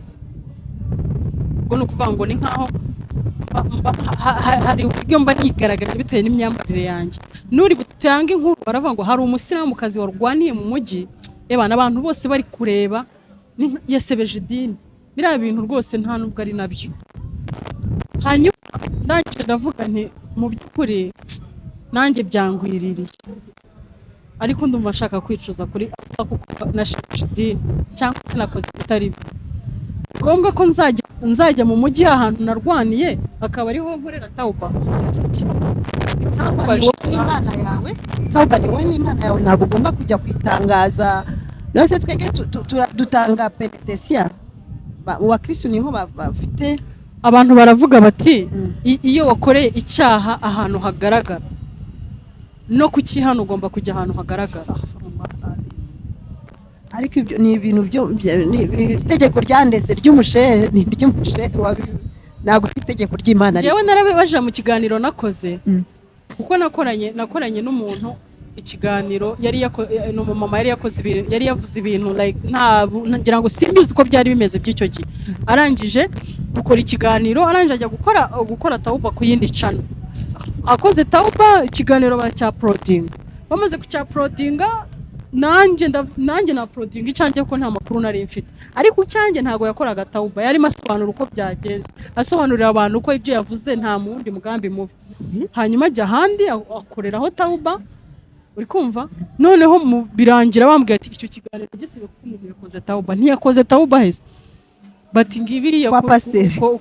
ubwo ni ukuvuga ngo ni nkaho hari uburyo mba nigaragaje bitewe n'imyambarire yanjye nuri butange inkuru baravuga ngo hari umusilamukazi warwaniye mu mujyi abantu bose bari kureba yasebeje idini biriya bintu rwose nta nubwo ari nabyo hanyuma ndangije ndavuga nti mu by'ukuri nanjye byangwiririye ariko ndumva nshaka kwicuza kuri kuko nashebeje idini cyangwa se nakoze bitari byo ngombwa ko nzajya mu mujyi ahantu narwaniye akaba ariho nkorera tawuba
tawuba ni wowe n'Imana yawe ntabwo ugomba kujya kwitangaza nose twege dutanga penetesiya uwa Kristo niho bafite
abantu baravuga bati iyo wakoreye icyaha ahantu hagaragara no kukihana ugomba kujya ahantu hagaragara.
ariko ibyo ni ibintu byo itegeko ryandeze ry'umushere ni ry'umushere ntabwo itegeko ry'Imana.
Jewe narabibaje mu kiganiro nakoze kuko nakoranye n'umuntu ikiganiro mama yari yakoze ibintu, yari yavuze ibintu like ngira ngo simbizi uko byari bimeze by'icyo gihe. Arangije dukora ikiganiro, arangije ajya gukora tauba ku yindi channel. Akoze tauba ikiganiro cya proding, bamaze kucya prodinga nanjye na proding icyanjye ko nta makuru nari mfite, ariko cyanjye ntago yakoraga tauba, yari masobanura uko byagenze, asobanurira abantu ko ibyo yavuze nta mundi mugambi mubi. Hanyuma ajya handi akoreraho tauba, uri kumva, noneho birangira bambwiye ati icyo kiganiro gisibe kuko umuntu yakoze tauba. Ntiyakoze tauba heza bati ngibiriye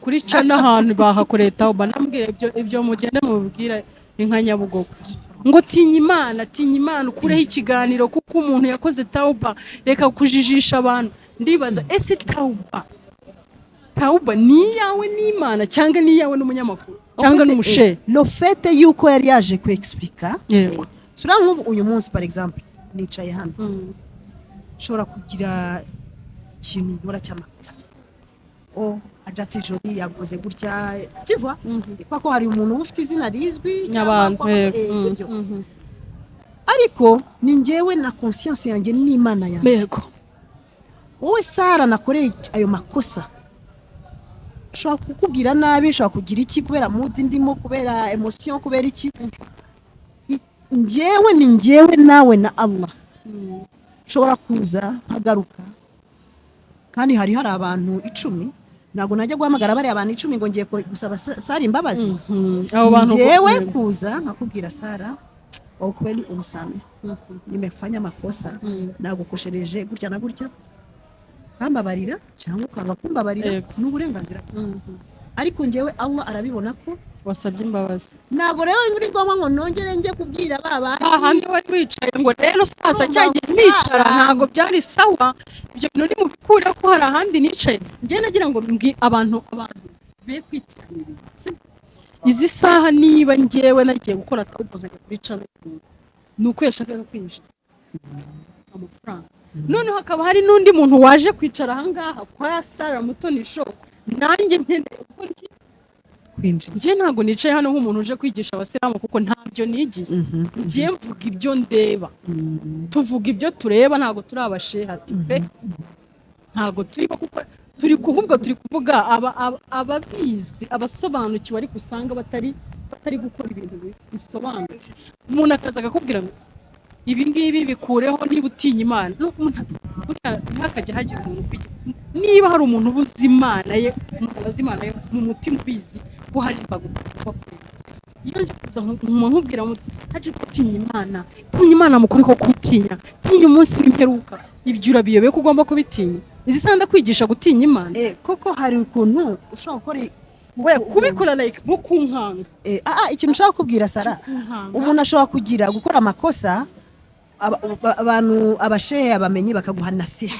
kuri cana ahantu bahakoreye tauba. Nambwira ibyo mugende mubwira inka Nyabugogo ngo tinya Imana ukureho ikiganiro kuko umuntu yakoze tauba, reka kujijisha abantu. Ndibaza ese tauba ni yawe n'Imana cyangwa ni yawe n'umunyamakuru cyangwa n'umushe?
No fete yuko yari yaje ku explica.
Yego.
Sura nk'ubu uyu munsi par exemple nicaye hano shobora kugira ikintu nkora cy'amakosa, ajati joli yakoze gutya tiva ko hari umuntu ufite izina rizwi
n'abantu
sibyo, ariko ni njyewe na conscience yanjye n'Imana yanjye.
Yego.
Wowe Sara nakoreye ayo makosa, shobora kukubwira nabi, shobora kugira iki kubera mood ndimo, kubera emotion, kubera iki. Njyewe ni njyewe nawe na Allah shobora kuza nkagaruka, kandi hari abantu 10, ntabwo najya guhamagara bari abantu 10 ngo ngiye gusaba Sara imbabazi.
Abo bantu
njyewe kuza nkakubwira Sara au kweli unisame, nimefanya makosa, nagukoshereje gutya na gutya, kambabarira cyangwa ukanga kumbabarira n'uburenganzira. Ariko njyewe Allah arabibona ko
wasabye imbabazi.
Ntabwo rero ngiri ngoma ngo nongere njye kubwira baba
ahandi wari wicaye ngo rero sasa cyagiye nicara ntabwo byari sawa, ibyo bintu ni mubikura ko hari ahandi nicaye. Njye nagira ngo abantu be kwitiranya izi saha, niba njyewe nagiye gukora tauba nkajya kuri channel nuko yashakaga kwinjiza amafaranga, none hakaba hari n'undi muntu waje kwicara ahangaha kwa Sara Mutoni Show, nanjye mpendeye gukora iki kwinjiza. Njye ntabwo nicaye hano nk'umuntu uje kwigisha abasilamu kuko ntabyo nigiye. Njye mvuga ibyo ndeba, tuvuga ibyo tureba, ntabwo turi abashehati pe, ntabwo turi kuko turi kuvuga ababizi, abasobanukiwe, ariko usanga batari gukora ibintu bisobanutse. Umuntu akazaga akubwira ngo ibi ngibi bikureho niba utinya Imana. Ntakajya hagira umuntu niba hari umuntu ubuze Imana ye, umuntu abazi Imana ye mu mutima ubizi ko hari imbago bakora. Iyo nje kuza nkubwira ngo haje gutinya Imana mukuri ko kutinya, tinya umunsi w'imperuka, ibyo urabiyobeye ko ugomba kubitinya. Izi sanda kwigisha gutinya Imana
koko hari ukuntu ushobora gukora
kubikora like nko kunkanga.
Ikintu ushaka kubwira Sara, umuntu ashobora gukora amakosa, abantu abashehe abamenyi bakaguha nasiha.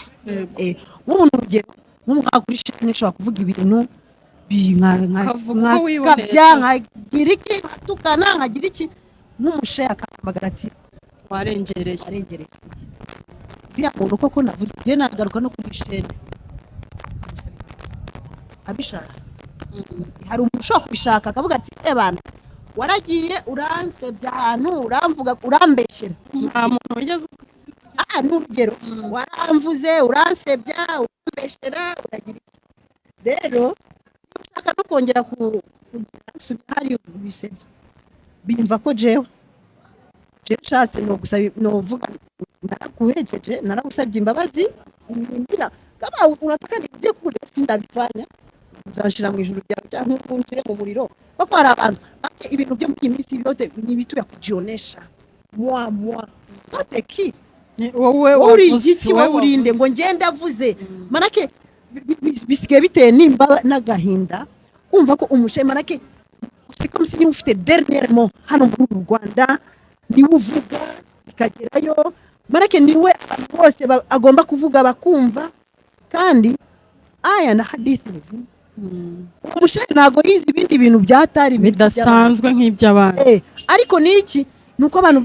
Nk'umuntu urugero nk'umwaka kuri shene ushobora kuvuga ibintu nkabya nkagira iki, tukana nkagira iki, nk'umushehe akamagara ati warengereye. Biriya muntu koko navuze njye nagaruka no kuri shene abishatse. Hari umuntu ushobora kubishaka akavuga ati bana waragiye uransebya ahantu, uramvuga, urambeshyera.
Nta muntu wigeze
n'urugero waramvuze, uransebya, urambeshyera, uragira iki. Rero ushaka no kongera hari ubisebye, bimva ko jewe nshatse no vuga narakuhejeje, naragusabye imbabazi, mbira kama unataka nije kule sindabifanya, uzanshira mu ijuru ryawe cyangwa unshire mu muriro. Bako hari abantu ibintu byo muri iminsi byose ni bitu ya kujionesha moi bateki
wowe
wavuze urinde ngo ngenda avuze, manake bisigaye biteye nimba n'agahinda kumva ko umushe, manake c'est comme si ni ufite dernièrement hano mu Rwanda ni uvuga ikagerayo, manake niwe bose agomba kuvuga bakumva. Kandi aya na hadithi umushehe ntago yize ibindi bintu byatari
bidasanzwe nk'iby'abandi
ariko niki nuko abantu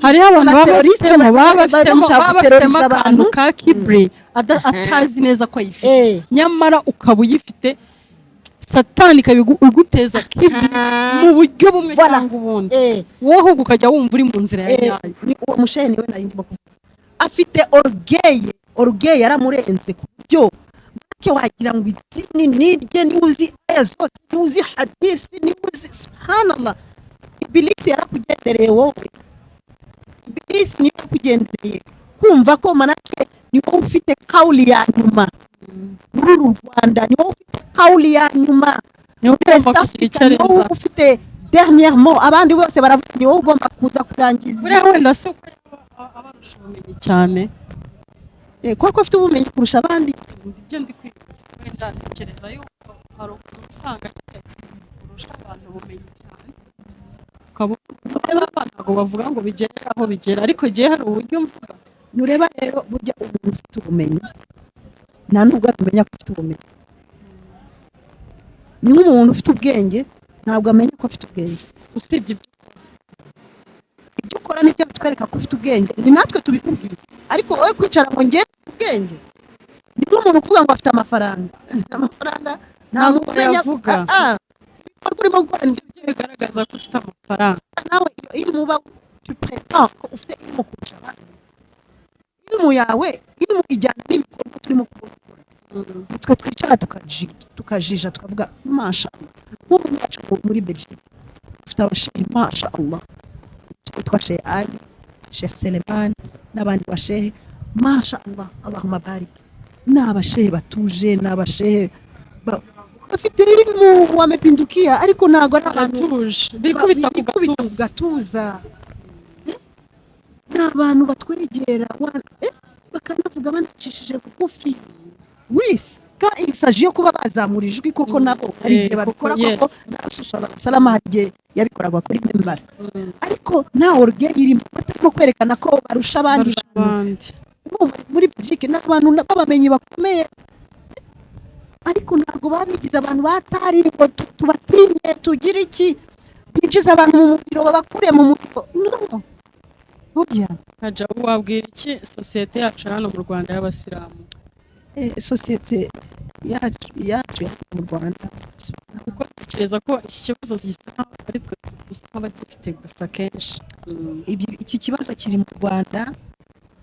hariho abantu baba bafitemo akantu ka kiburi atazi neza ko ayifite nyamara ukaba uyifite satani ikabiguteza kiburi mu buryo bumwe cyangwa ubundi wowe ahubwo ukajya wumva uri mu nzira yayo
uwo mushehe niwe nari ndimo kuvuga afite orgueil yaramurenze ku buryo wagira ngo idini nirye niuzi aya zose niuzi hadithi niuzi subhanallah ibilisi yarakugendereye wowe ibilisi niyo yakugendereye kumva ko manake ni wowe ufite kauli ya nyuma muri uru Rwanda ni wowe ufite kauli ya nyuma ni wowe ufite dernier mot abandi bose baravuga ni wowe ugomba kuza kurangiza
buriya wenda si uko abarusha ubumenyi cyane
kuko afite ubumenyi kurusha abandi
ibyo ndi kwibaza wenda ntekereza yuko hari ukuntu usanga kurusha abantu ubumenyi cyane ntabwo bavuga ngo bigere aho bigera ariko igihe hari uburyo mvuga
nureba rero burya umuntu ufite ubumenyi nta nubwo amenya ko afite ubumenyi ni nk'umuntu ufite ubwenge ntabwo amenya ko afite ubwenge
usibye
ibyo ukora nibyo bitwereka ko ufite ubwenge ni natwe tubikubwira ariko wowe kwicara ngo njye ubwenge ni nk'umuntu uvuga ngo afite amafaranga
ntabwo yavuga
ibikorwa urimo gukora nibyo
bigaragaza ko ufite amafaranga
nawe iyo muba tupreta ko ufite irimo kurusha abandi irimo yawe irimo ijyana n'ibikorwa turimo gukora twe twicara tukajija tukavuga mashallah nk'ubu nyacu muri Belgique ufite abashehe mashallah twitwa Sheikh Ali Sheikh Seleman n'abandi bashehe mashallah Allahumma barik n'abashehe batuje n'abashehe bafite irimo wamepindukia ariko ntago ari abantu
bikubita
ku gatuza n'abantu batwegera bakanavuga banacishije bugufi wese ka isaje yo kuba bazamura ijwi koko nabo hari igihe babikora koko salama hagiye yabikoraga kuri member ariko nta orgueil irimo batarimo kwerekana ko barusha abandi muri Belgique n'abantu n'abamenyi bakomeye ariko ntabwo babigize abantu batari ngo tubatinye tugire iki binjiza abantu mu muriro babakure mu muriro no burya
haja wabwira iki societe yacu hano mu Rwanda y'abasilamu
societe yacu mu Rwanda
kuko tekereza ko iki kibazo gisa ari twe gusa nk'abagifite gusa kenshi
iki kibazo kiri mu Rwanda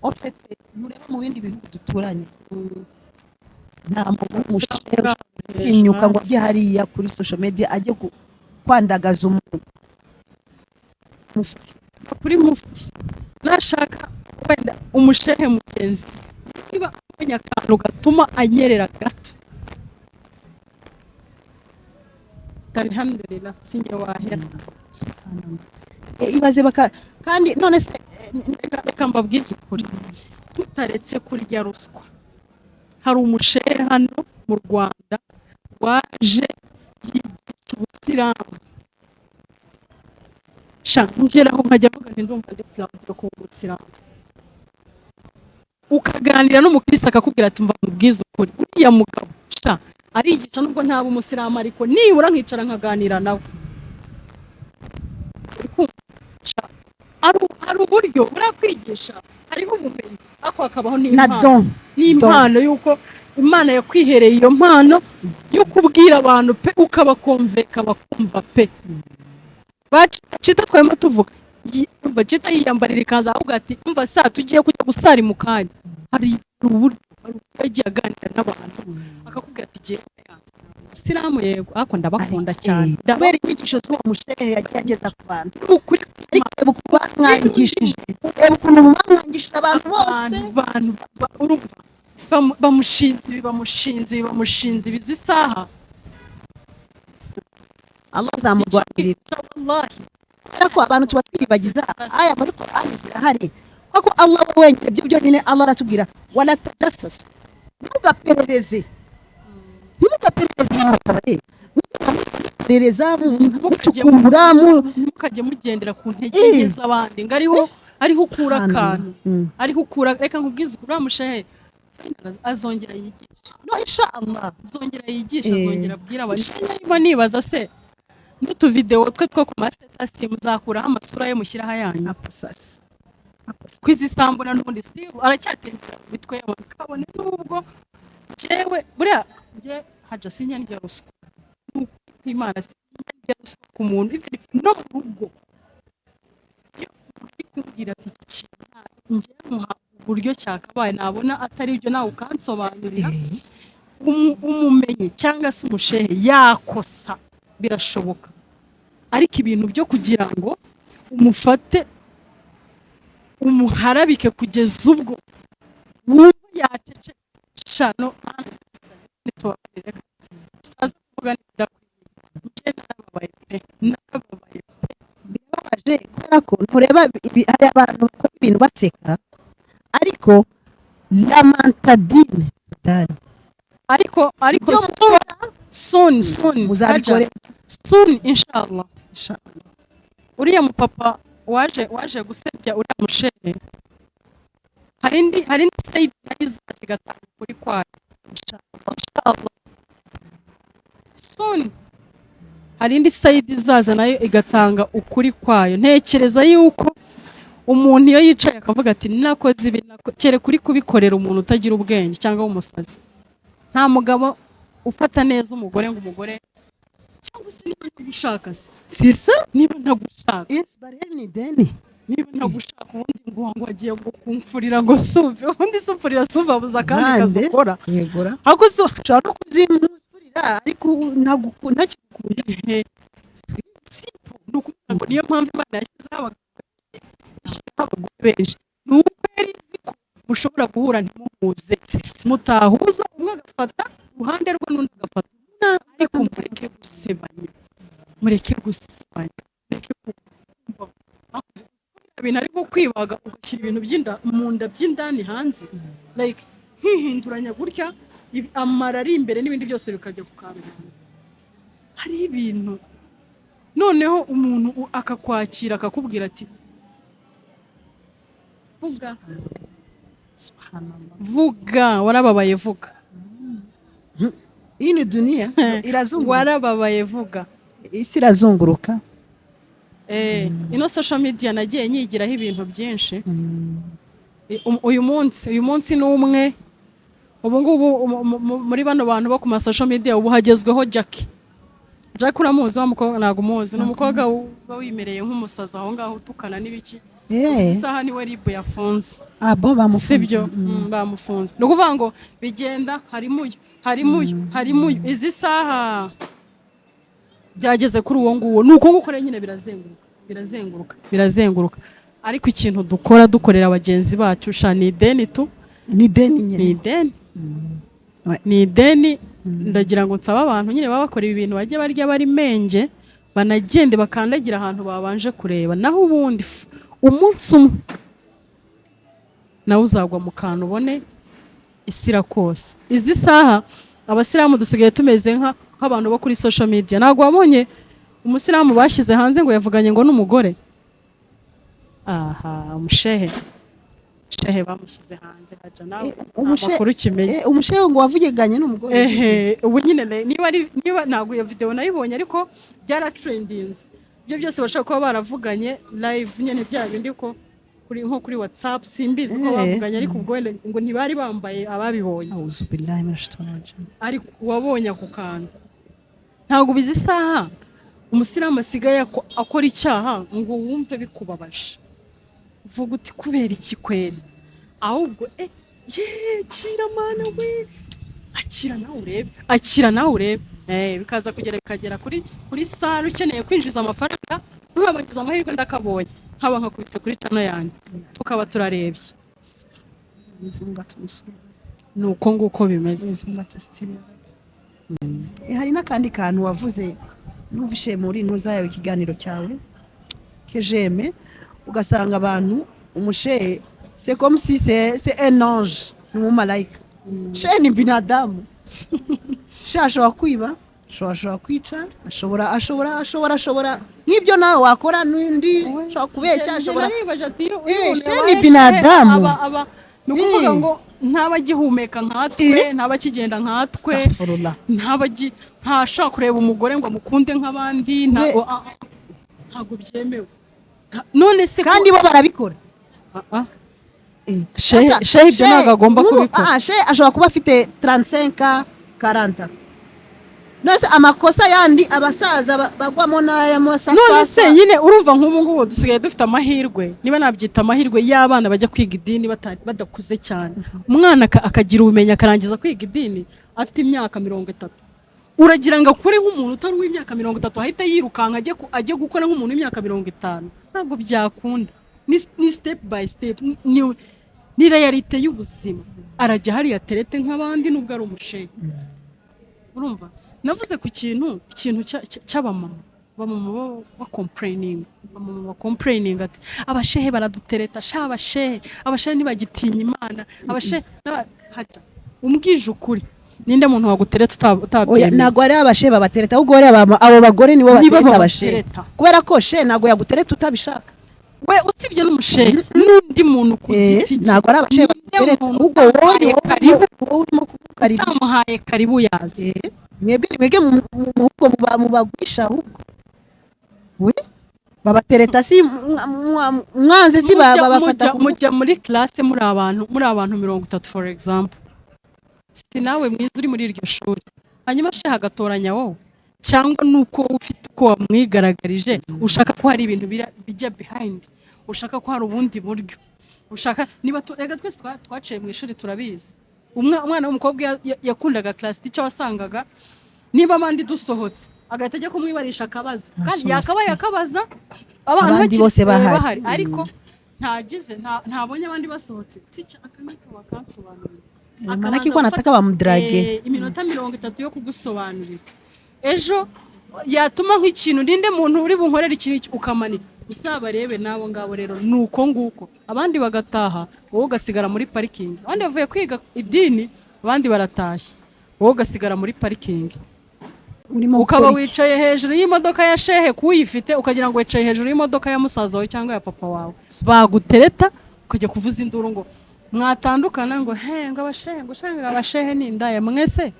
ofete nureba mu bindi bihugu duturanye nta muntu utinyuka ngo ajye hariya kuri social media ajye kwandagaza umuntu mufti
nashaka wenda umushehe mugenzi niba abonye akantu gatuma anyerera gato alhamdulillah sinjye wahera
ibaze kandi none se
reka mbabwize ukuri tutaretse kurya ruswa hari umushehe hano mu Rwanda waje yigisha ubusilamu ngeraho nkajya avuga nti ndumva ndi proud yo kuba ubusilamu ukaganira n'umukristo akakubwira ati mva mubwize ukuri uriya mugabo arigisha nubwo ntaba umusilamu ariko nibura nkicara nkaganira nawe ari uburyo burakwigisha hariho ubumenyi ako hakabaho n'impano y'uko Imana yakwihereye iyo mpano yo kubwira abantu pe ukabakomveka bakumva pe bacita twema tuvuga umva cita yiyambarira ikaza avuga ati umva saa tugiye kujya gusari mu kanya hari uburyo yagiye aganira n'abantu akakubwira ati giye Silamu yego ako ndabakunda cyane
ndabera inyigisho z'uwo mushehe yageza ku bantu ukuri ariko kubamwangishije ukuntu bamwangishije abantu bose
urumva bamushinze bizi saha
Allah azamurwanirira wallahi ariko abantu tuba twibagiza aya muri Qur'an zirahari kuko Allah wenyine ibyo byonyine Allah aratubwira wala tajassasu ntugaperereze
mukajya mugendera ku ntege z'abandi ngo ariho ukura akantu ariho ukura reka nkubwize ukuri uramushehe azongera yigisha
no inshallah
zongera yigisha zongera abwira abantu arimo nibaza se n'utuvideo twe two ku mastatasi muzakuraho amasura ye mushyiraho ayanyu
apasasi
kwizisambura n'ubundi still aracyatembera mu mitwe y'abantu kabone n'ubwo jewe buriya nge haja sinyandya ruswa Imana sinyandya ruswa ku muntu even no mu rugo kumbwira ati iki nge muha uburyo cyakabaye nabona atari ibyo nawe ukansobanurira umumenye cyangwa se umushehe yakosa birashoboka ariko ibintu byo kugira ngo umufate umuharabike kugeza ubwo wumva yacece shano aza kuvuga narababaye
birababaje kubera ko ntureba hari abantu bakora ibintu baseka ariko lamantadine dani
ariko soon
muzabikore
soon inshallah uriya mupapa waje gusebya uriya mushehe hari indi sayidi nayizazi gatanga kuri kwayo inshallah soon hari indi sayidi izaza nayo igatanga ukuri kwayo ntekereza yuko umuntu iyo yicaye akavuga ati nakoze ibi kere kuri kubikorera umuntu utagira ubwenge cyangwa w'umusazi nta mugabo ufata neza umugore ngo umugore cyangwa se niba ntagushaka
sisa
niba ntagushaka
yes barere ni deni
niba ntagushaka ubundi ngo agiye kumfurira ngo suve ubundi sufurira suve abuza akandi kazi ukora
yegora
ahubwo
ushobora no kuzimufurira ariko ntakikukunda
ni ukuvuga ngo niyo mpamvu Imana yashyizeho abagore benshi ni uko yari izi ko mushobora guhura ntimuhuze mutahuza umwe agafata uruhande rwe n'undi agafata ariko mureke gusebanya mureke kumva ibintu ariko kwibaga ugashyira ibintu mu nda by'indani hanze like hihinduranya gutya amara ari imbere n'ibindi byose bikajya ku karubanda hari ibintu noneho umuntu akakwakira akakubwira ati vuga warababaye vuga
iyi ni duniya irazunguruka
warababaye vuga
isi irazunguruka
ino social media nagiye nyigiraho ibintu byinshi uyu munsi ni umwe ubu ngubu muri bano bantu bo ku ma social media ubu hagezweho Jackie uramuzi wa mukobwa ntabwo umuzi ni umukobwa uba wimereye nk'umusazi aho ngaho utukana n'ibiki isaha niwe ribu yafunze sibyo bamufunze ni ukuvuga ngo bigenda harimo izi saha byageze kuri uwo nguwo ni uko nguko nyine birazenguruka ariko ikintu dukorera bagenzi bacu ni ideni ni ideni ndagira ngo nsaba abantu nyine baba bakora ibintu bajye barya bari menge banagende bakandagira ahantu babanje kureba naho ubundi umunsi umwe nawe uzagwa mu kantu ubone isira kose izi saha abasilamu dusigaye tumeze nk'abantu bo kuri social media ntabwo wabonye umusilamu bashyize hanze ngo yavuganye ngo n'umugore umushehe bamushyize hanze haja nawe amakuru kimenye
umushehe ngo wavugiganye n'umugore
ubu nyine niba ntabwo iyo video nayibonye ariko byaratrendinze ibyo byose bashaka kuba baravuganye live nyine bya bindi ko nko kuri WhatsApp simbizi ko bavuganye ariko ubwo ngo ntibari bambaye ababibonye ariko wabonye ako kantu ntabwo bizi isaha umusilamu asigaye akora icyaha ngo wumve bikubabaje uvuga uti kubera iki kweli ahubwo kira mana we akira nawe urebe bikaza bikagera kuri sare ukeneye kwinjiza amafaranga nk'abagize amahirwe ndakabonye nkaba nkakubise kuri channel yanjye tukaba turarebye ni uko nguko bimeze
hari n'akandi kantu wavuze n'uvishe muri ntuzayo ikiganiro cyawe kejeme ugasanga abantu umushehe c'est comme si c'est un ange n'umumarayika shehe ni binadamu shehe ashobora kwiba ashobora kwica ashobora nk'ibyo nawe wakora n'undi ashobora kubeshya ashobora
shehe ni binadamu
ni ukuvuga
ngo ntabagihumeka nkatwe, ntabakigenda nkatwe, ntashaka kureba umugore ngo amukunde nk'abandi, ntabwo byemewe. None se
kandi bo barabikora.
Shehe ibyo ntabwo agomba kubikora.
Shehe ashobora kuba afite 35 40. Nose amakosa yandi abasaza bagwamo n'aya musasa.
None se nyine urumva nk'ubu ngubu dusigaye dufite amahirwe, niba nabyita amahirwe y'abana bajya kwiga idini badakuze cyane. Umwana akagira ubumenyi akarangiza kwiga idini afite imyaka 30. Uragira ngo akore nk'umuntu utari w'imyaka 30 ahita yirukanka ajye gukora nk'umuntu w'imyaka 50. Ntabwo byakunda. Ni step by step, ni realite y'ubuzima. Arajya hariya terete nk'abandi nubwo ari umushehe. Urumva? Navuze ku kintu cy'abamama ba complaining ati abashehe baradutereta, abashehe ntibagitinya Imana, abashehe umbwije ukuri. Ninde muntu wagutereta utabyemeye?
Ntago ari abashehe babatereta, ahubwo ari abo bagore nibo batereta abashehe. Kubera ko shehe ntago yagutereta utabishaka.
We usibye n'umushehe n'undi muntu ku giti cye.
Ntago ari abashehe batereta, ahubwo wowe urimo kukaribisha.
Utamuhaye karibu yazi.
Mwebwe mu bagwisha ahubwo. We babatereta si mwanze si babafata.
Mujya muri classe muri abantu 30 for example. Si nawe mwiza uri muri iryo shuri. Hanyuma shehe agatoranya wowe. Cyangwa nuko ufite uko wamwigaragarije, ushaka ko hari ibintu bijya behind, ushaka ko hari ubundi buryo, ushaka niba rega twese twaciye mu ishuri turabizi. Umwana w'umukobwa yakundaga class teacher wasangaga niba abandi dusohotse agahita ajya kumwibarisha akabazo, kandi yakabaye akabaza
abandi bose bahari,
ariko ntabonye abandi basohotse teacher akamika bakansobanurira.
Manaki ko nataka bamudrage
iminota 30 yo kugusobanurira. Ejo yatuma nk'ikintu ndinde muntu uri bunkorera ikintu ukamanira, usabarebe nabo ngabo. Rero nuko nguko abandi bagataha, wowe ugasigara muri parking. Abandi bavuye kwiga idini, abandi baratashye, wowe ugasigara muri parking. Ukaba wicaye hejuru y'imodoka ya shehe kuyifite, ukagira ngo wicaye hejuru y'imodoka ya musaza wawe cyangwa ya papa wawe. Bagutereta ukajya kuvuza induru ngo mwatandukana ngo ngo abashehe ni indaya mwese.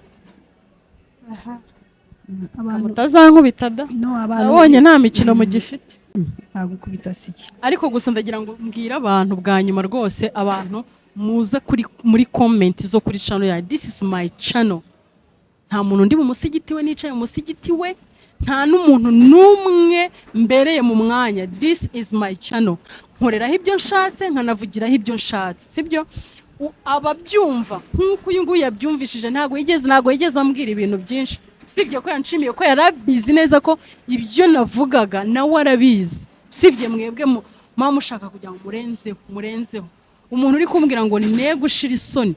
Mutazankubita da. Abonye nta mikino mu gifite.
Ntagukubita siki.
Ariko gusa ndagira ngo mbwira abantu bwa nyuma rwose, abantu muza muri comment zo kuri channel ya This is my channel. Nta muntu ndi mu musigiti we nicaye mu musigiti we, nta n'umuntu numwe mbereye mu mwanya. This is my channel. Nkoreraho ibyo nshatse, nkanavugiraho ibyo nshatse, sibyo? Ababyumva nk'uko uyu nguyu yabyumvishije, ntago yigeze ambwira ibintu byinshi. Sibye ko yanshimiye ko yarabizi neza ko ibyo navugaga nawe arabizi. Sibye mwebwe mama mushaka kugira ngo murenzeho. Umuntu uri kumbwira ngo ne gushira isoni,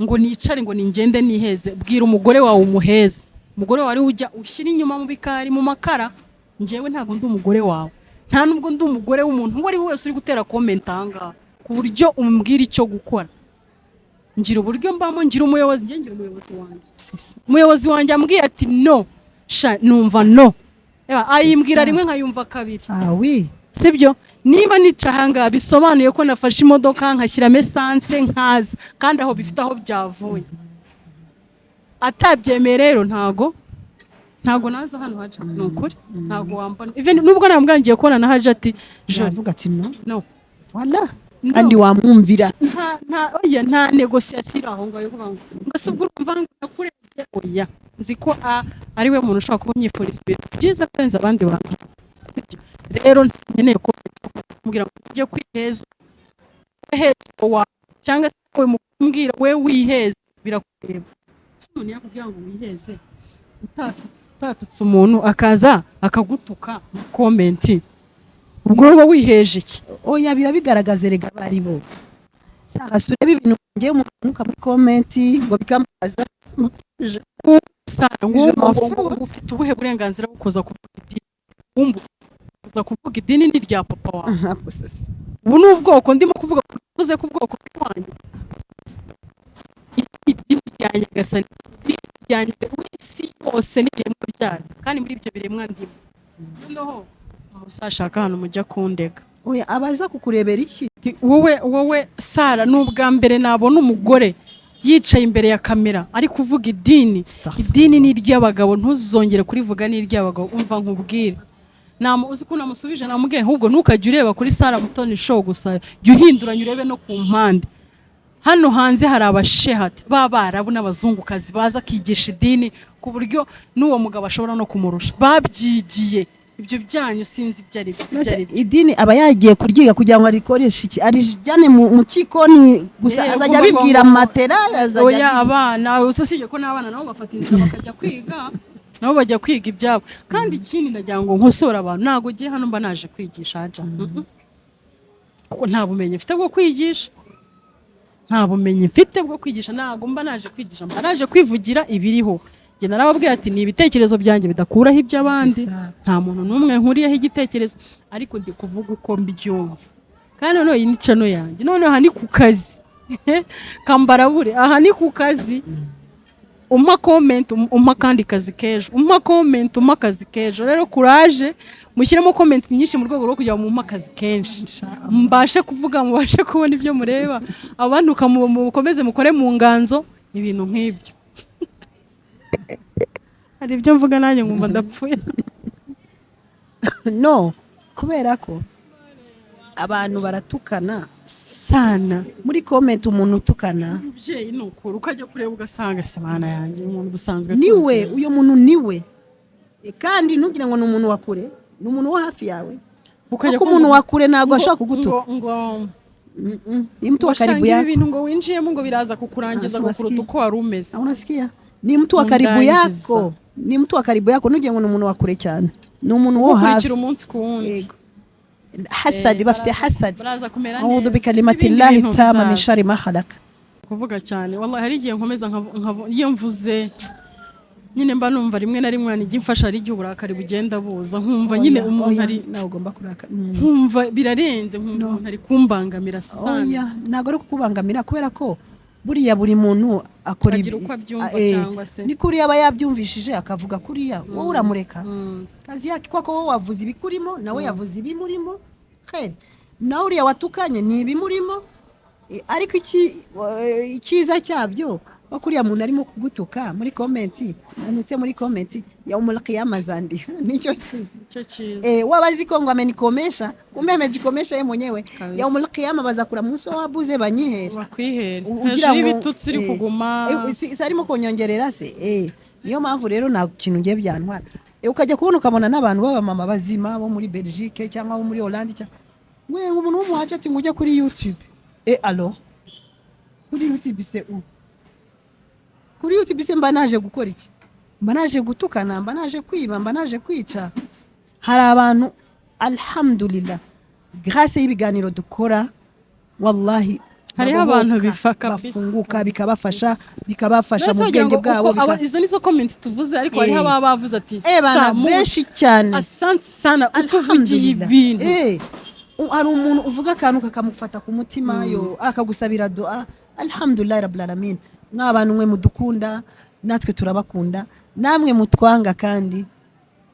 ngo nicare ngo ningende niheze, bwira umugore wawe umuheze. Umugore wawe ujya ushyira inyuma mu bikari mu makara. Njewe ntago ndi umugore wawe, nta nubwo ndi umugore w'umuntu uwo ari wese uri gutera comment anga ku buryo umbwira icyo gukora. Ngira uburyo mbamo, ngira umuyobozi, ngira umuyobozi wanjye ambwiye ati no, numva no. Ayimbwira rimwe nkayumva kabiri. Sibyo? Niba nicahanga bisobanuye ko nafashe imodoka nkashyiramo essence nkaza, kandi aho bifite aho byavuye. Atabyemeye rero ntago naza hano haje. Nukuri ntago wambona. Even nubwo nambwangiye kubona na haje ati
avuga ati no.
Wala
kandi wamwumvira.
Nta negociation aho ngayo kuvuga ngo ngasubwo urumva nakurebye oya. Nziko ari we muntu ushaka kunyifuriza ibintu byiza kwenza abandi bantu. Sibyo? Rero nkeneye ko mubwira ngo ujye kwiheza. Heza cyangwa se we mumbwira we wiheze birakureba. Umuntu yakubwira ngo wiheze, utatutse umuntu akaza akagutuka mu comment, ubwo wowe wiheje iki?
Oya biba bigaragaza rega bari bo. Saka surebe ibintu ngiye umuntu muri comment ngo bikamubaza
ngo ufite ubuhe burenganzira bwo kuza kuvuga idini? Kuza kuvuga idini ni rya papa wawe. Ubu ni ubwoko ndimo kuvuga, kuze ku bwoko bwanyu. Idini rya Nyagasani, idini rya isi yose n'ibiremwa byayo, kandi muri ibyo biremwa ndimo. Noneho musashaka hano mujya kundega.
oya abaza kukurebera iki
wowe Sara n'ubwa mbere nabona umugore yicaye imbere ya kamera ari kuvuga idini ni iry'abagabo ntuzongere kurivuga ni iry'abagabo umva nkubwire uzi ko namusubije namubwiye ahubwo ntukajye ureba kuri Sara Mutoni show gusa jya uhinduranya urebe no ku mpande hano hanze hari abashehati b'abarabu n'abazungukazi baza kigisha idini ku buryo n'uwo mugabo ashobora no kumurusha babyigiye ibyo byanyu sinzi ibyo ari
idini aba yagiye kuryiga kugira ngo arikoreshe iki arijyane mu kikoni gusa azajya bibwira matera
azajya abana usosije ko n'abana nabo bafata inzira bakajya kwiga nabo bajya kwiga ibyabo kandi ikindi ndagira ngo nkosora abantu ntago giye hano mba naje kwigisha haja kuko nta bumenyi mfite bwo kwigisha nta bumenyi mfite bwo kwigisha ntago mba naje kwigisha mba naje kwivugira ibiriho njye narababwiye ati ni ibitekerezo byanjye bidakuraho iby'abandi nta muntu n'umwe nkuriyeho igitekerezo ariko ndi kuvuga uko mbyumva kandi noneho iyi ni channel yanjye noneho aha ni ku kazi kambarabure aha ni ku kazi umpa comment umpa kandi kazi kejo umpa comment umpa kazi kejo rero courage mushyiremo comment nyinshi mu rwego rwo kugira ngo mumpa kazi kenshi mbashe kuvuga mubashe kubona ibyo mureba abantu mukomeze mukore mu nganzo ibintu nk'ibyo hari ibyo mvuga nanjye ngumva ndapfuye
no kubera ko abantu baratukana
sana
muri comment umuntu utukana
umubyeyi nukuru ukajya kureba ugasanga semana yanjye umuntu dusanzwe
niwe uyo muntu niwe kandi ntugira ngo ni umuntu wakure ni umuntu wo hafi yawe kuko umuntu wakure ntago ashaka kugutuka ni mtu wa karibu yako
ibintu ngo winjiyemo ngo biraza kukurangiza kukuruta uko wari umeze
unasikia ni mtu wa karibu yako ni mtu wa karibu yako ntugira ngo ni umuntu wakure cyane ni umuntu wo hafi
ukurikira umunsi ku wundi
hasad bafite hasad a'udhu bikalimati llahi tama min sharri ma khalaq
kuvuga cyane wallahi hari igihe nkomeza iyo mvuze nyine mba numva rimwe na rimwe nijye mfasha ari igihe uburakari bugenda buza nkumva nyine umuntu ari
nawe ugomba kurakara
nkumva birarenze nkumva umuntu ari kumbangamira sana
oya ntago ari kukubangamira kubera ko buriya buri muntu akora ni kuri aba yabyumvishije akavuga kuriya wowe uramureka kazi yake kwako wowe wavuze ibikurimo nawe yavuze ibimurimo nawe uriya watukanye ni ibimurimo ariko ikiza cyabyo bakuriya muntu arimo kugutuka muri comment anutse muri comment ya umulqiyama zandi nicho chizi wabazi ko ngo amenikomesha kumbe amejikomesha yeye mwenyewe ya umulqiyama bazakura munsi wabuze banyihere
bakwihere hejuru y'ibitutsi iri kuguma
sarimo konyongerera se niyo mpamvu rero nta kintu ngiye byantwara ukajya kubona ukabona n'abantu baba mama bazima bo muri Belgique cyangwa bo muri Hollande cyangwa umuntu w'umuhaje ati ngujya kuri YouTube alors kuri YouTube c'est où kuri YouTube se mba naje gukora iki mba naje gutukana mba naje kwiba mba naje kwica hari abantu alhamdulillah grâce y'ibiganiro dukora wallahi
hari abantu bifaka
bafunguka bikabafasha mu bwenge bwabo
izo nizo comment tuvuze ariko hari aba bavuze ati
bana benshi cyane
asante sana utuvugiye ibintu
hari umuntu uvuga akantu kakamufata ku mutima yo akagusabira dua alhamdulillah rabbil alamin n'abantu mwe mudukunda natwe turabakunda namwe mutwanga kandi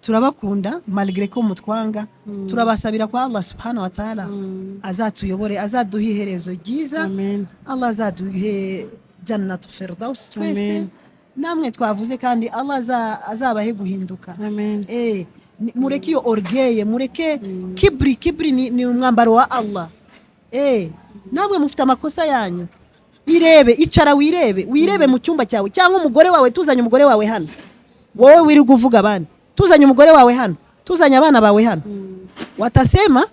turabakunda malgré ko mutwanga turabasabira kwa Allah subhanahu wa ta'ala azatuyobore azaduhe iherezo ryiza Allah azaduhe jannatu firdaus twese namwe twavuze kandi Allah azabahe guhinduka mureke iyo orgueil mureke kibri ni umwambaro wa Allah namwe mufite amakosa yanyu irebe icara wirebe mu cyumba cyawe cyangwa umugore wawe tuzanye umugore wawe hano wowe wiri kuvuga abandi tuzanye umugore wawe hano tuzanye abana bawe hano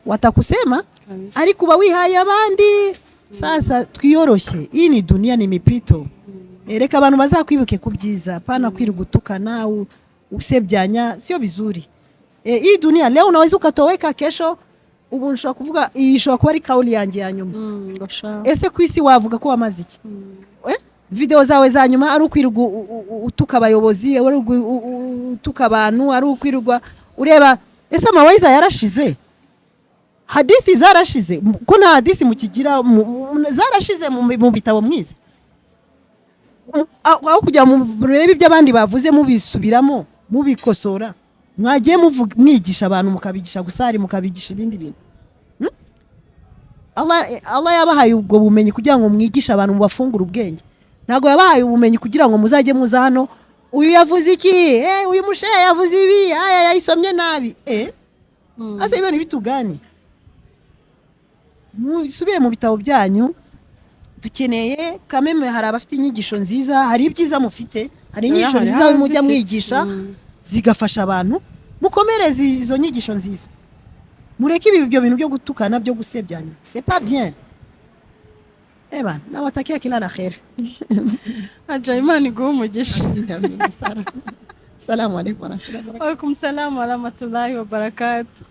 watakusema ariko uba wihaye abandi sasa twiyoroshye iyi ni dunia ni mipito reka abantu bazakwibuke ku byiza pana kwirugutukana usebyanya sio vizuri hii dunia leo unaweza ukatoweka kesho ubu nshobora kuvuga ishobora kuba ari kauli yanjye ya nyuma ese ku isi wavuga ko wamaze iki video zawe za nyuma ari ukwiruga utuka abayobozi ari utuka abantu ari ukwirugwa ureba ese amawaiza yarashize hadithi zarashize ko nta hadithi mukigira zarashize mu bitabo mwize aho kujya mu rebe iby'abandi bavuze mubisubiramo mubikosora mwagiye mwigisha abantu mukabigisha gusari mukabigisha ibindi bintu Allah yabahaye ubwo bumenyi kugira ngo mwigishe abantu mubafungura ubwenge, ntago yabahaye ubumenyi kugira ngo muzajye muza hano uyu yavuze iki, uyu mushehe yavuze ibi, yayisomye nabi, ase ibintu bitugani. Musubire mu bitabo byanyu, dukeneye kameme, hari abafite inyigisho nziza, hari ibyiza mufite, hari inyigisho nziza mujya mwigisha zigafasha abantu, mukomereze izo nyigisho nziza, mureke ibyo bintu byo gutukana byo gusebyanya, c'est pas bien. Nawatakia kila la kheri.
Acha Imani iguhe umugisha.
Salamu alaykum wa rahmatullahi wa barakatuh.
Wa alaikum salam wa rahmatullahi wa barakatuh.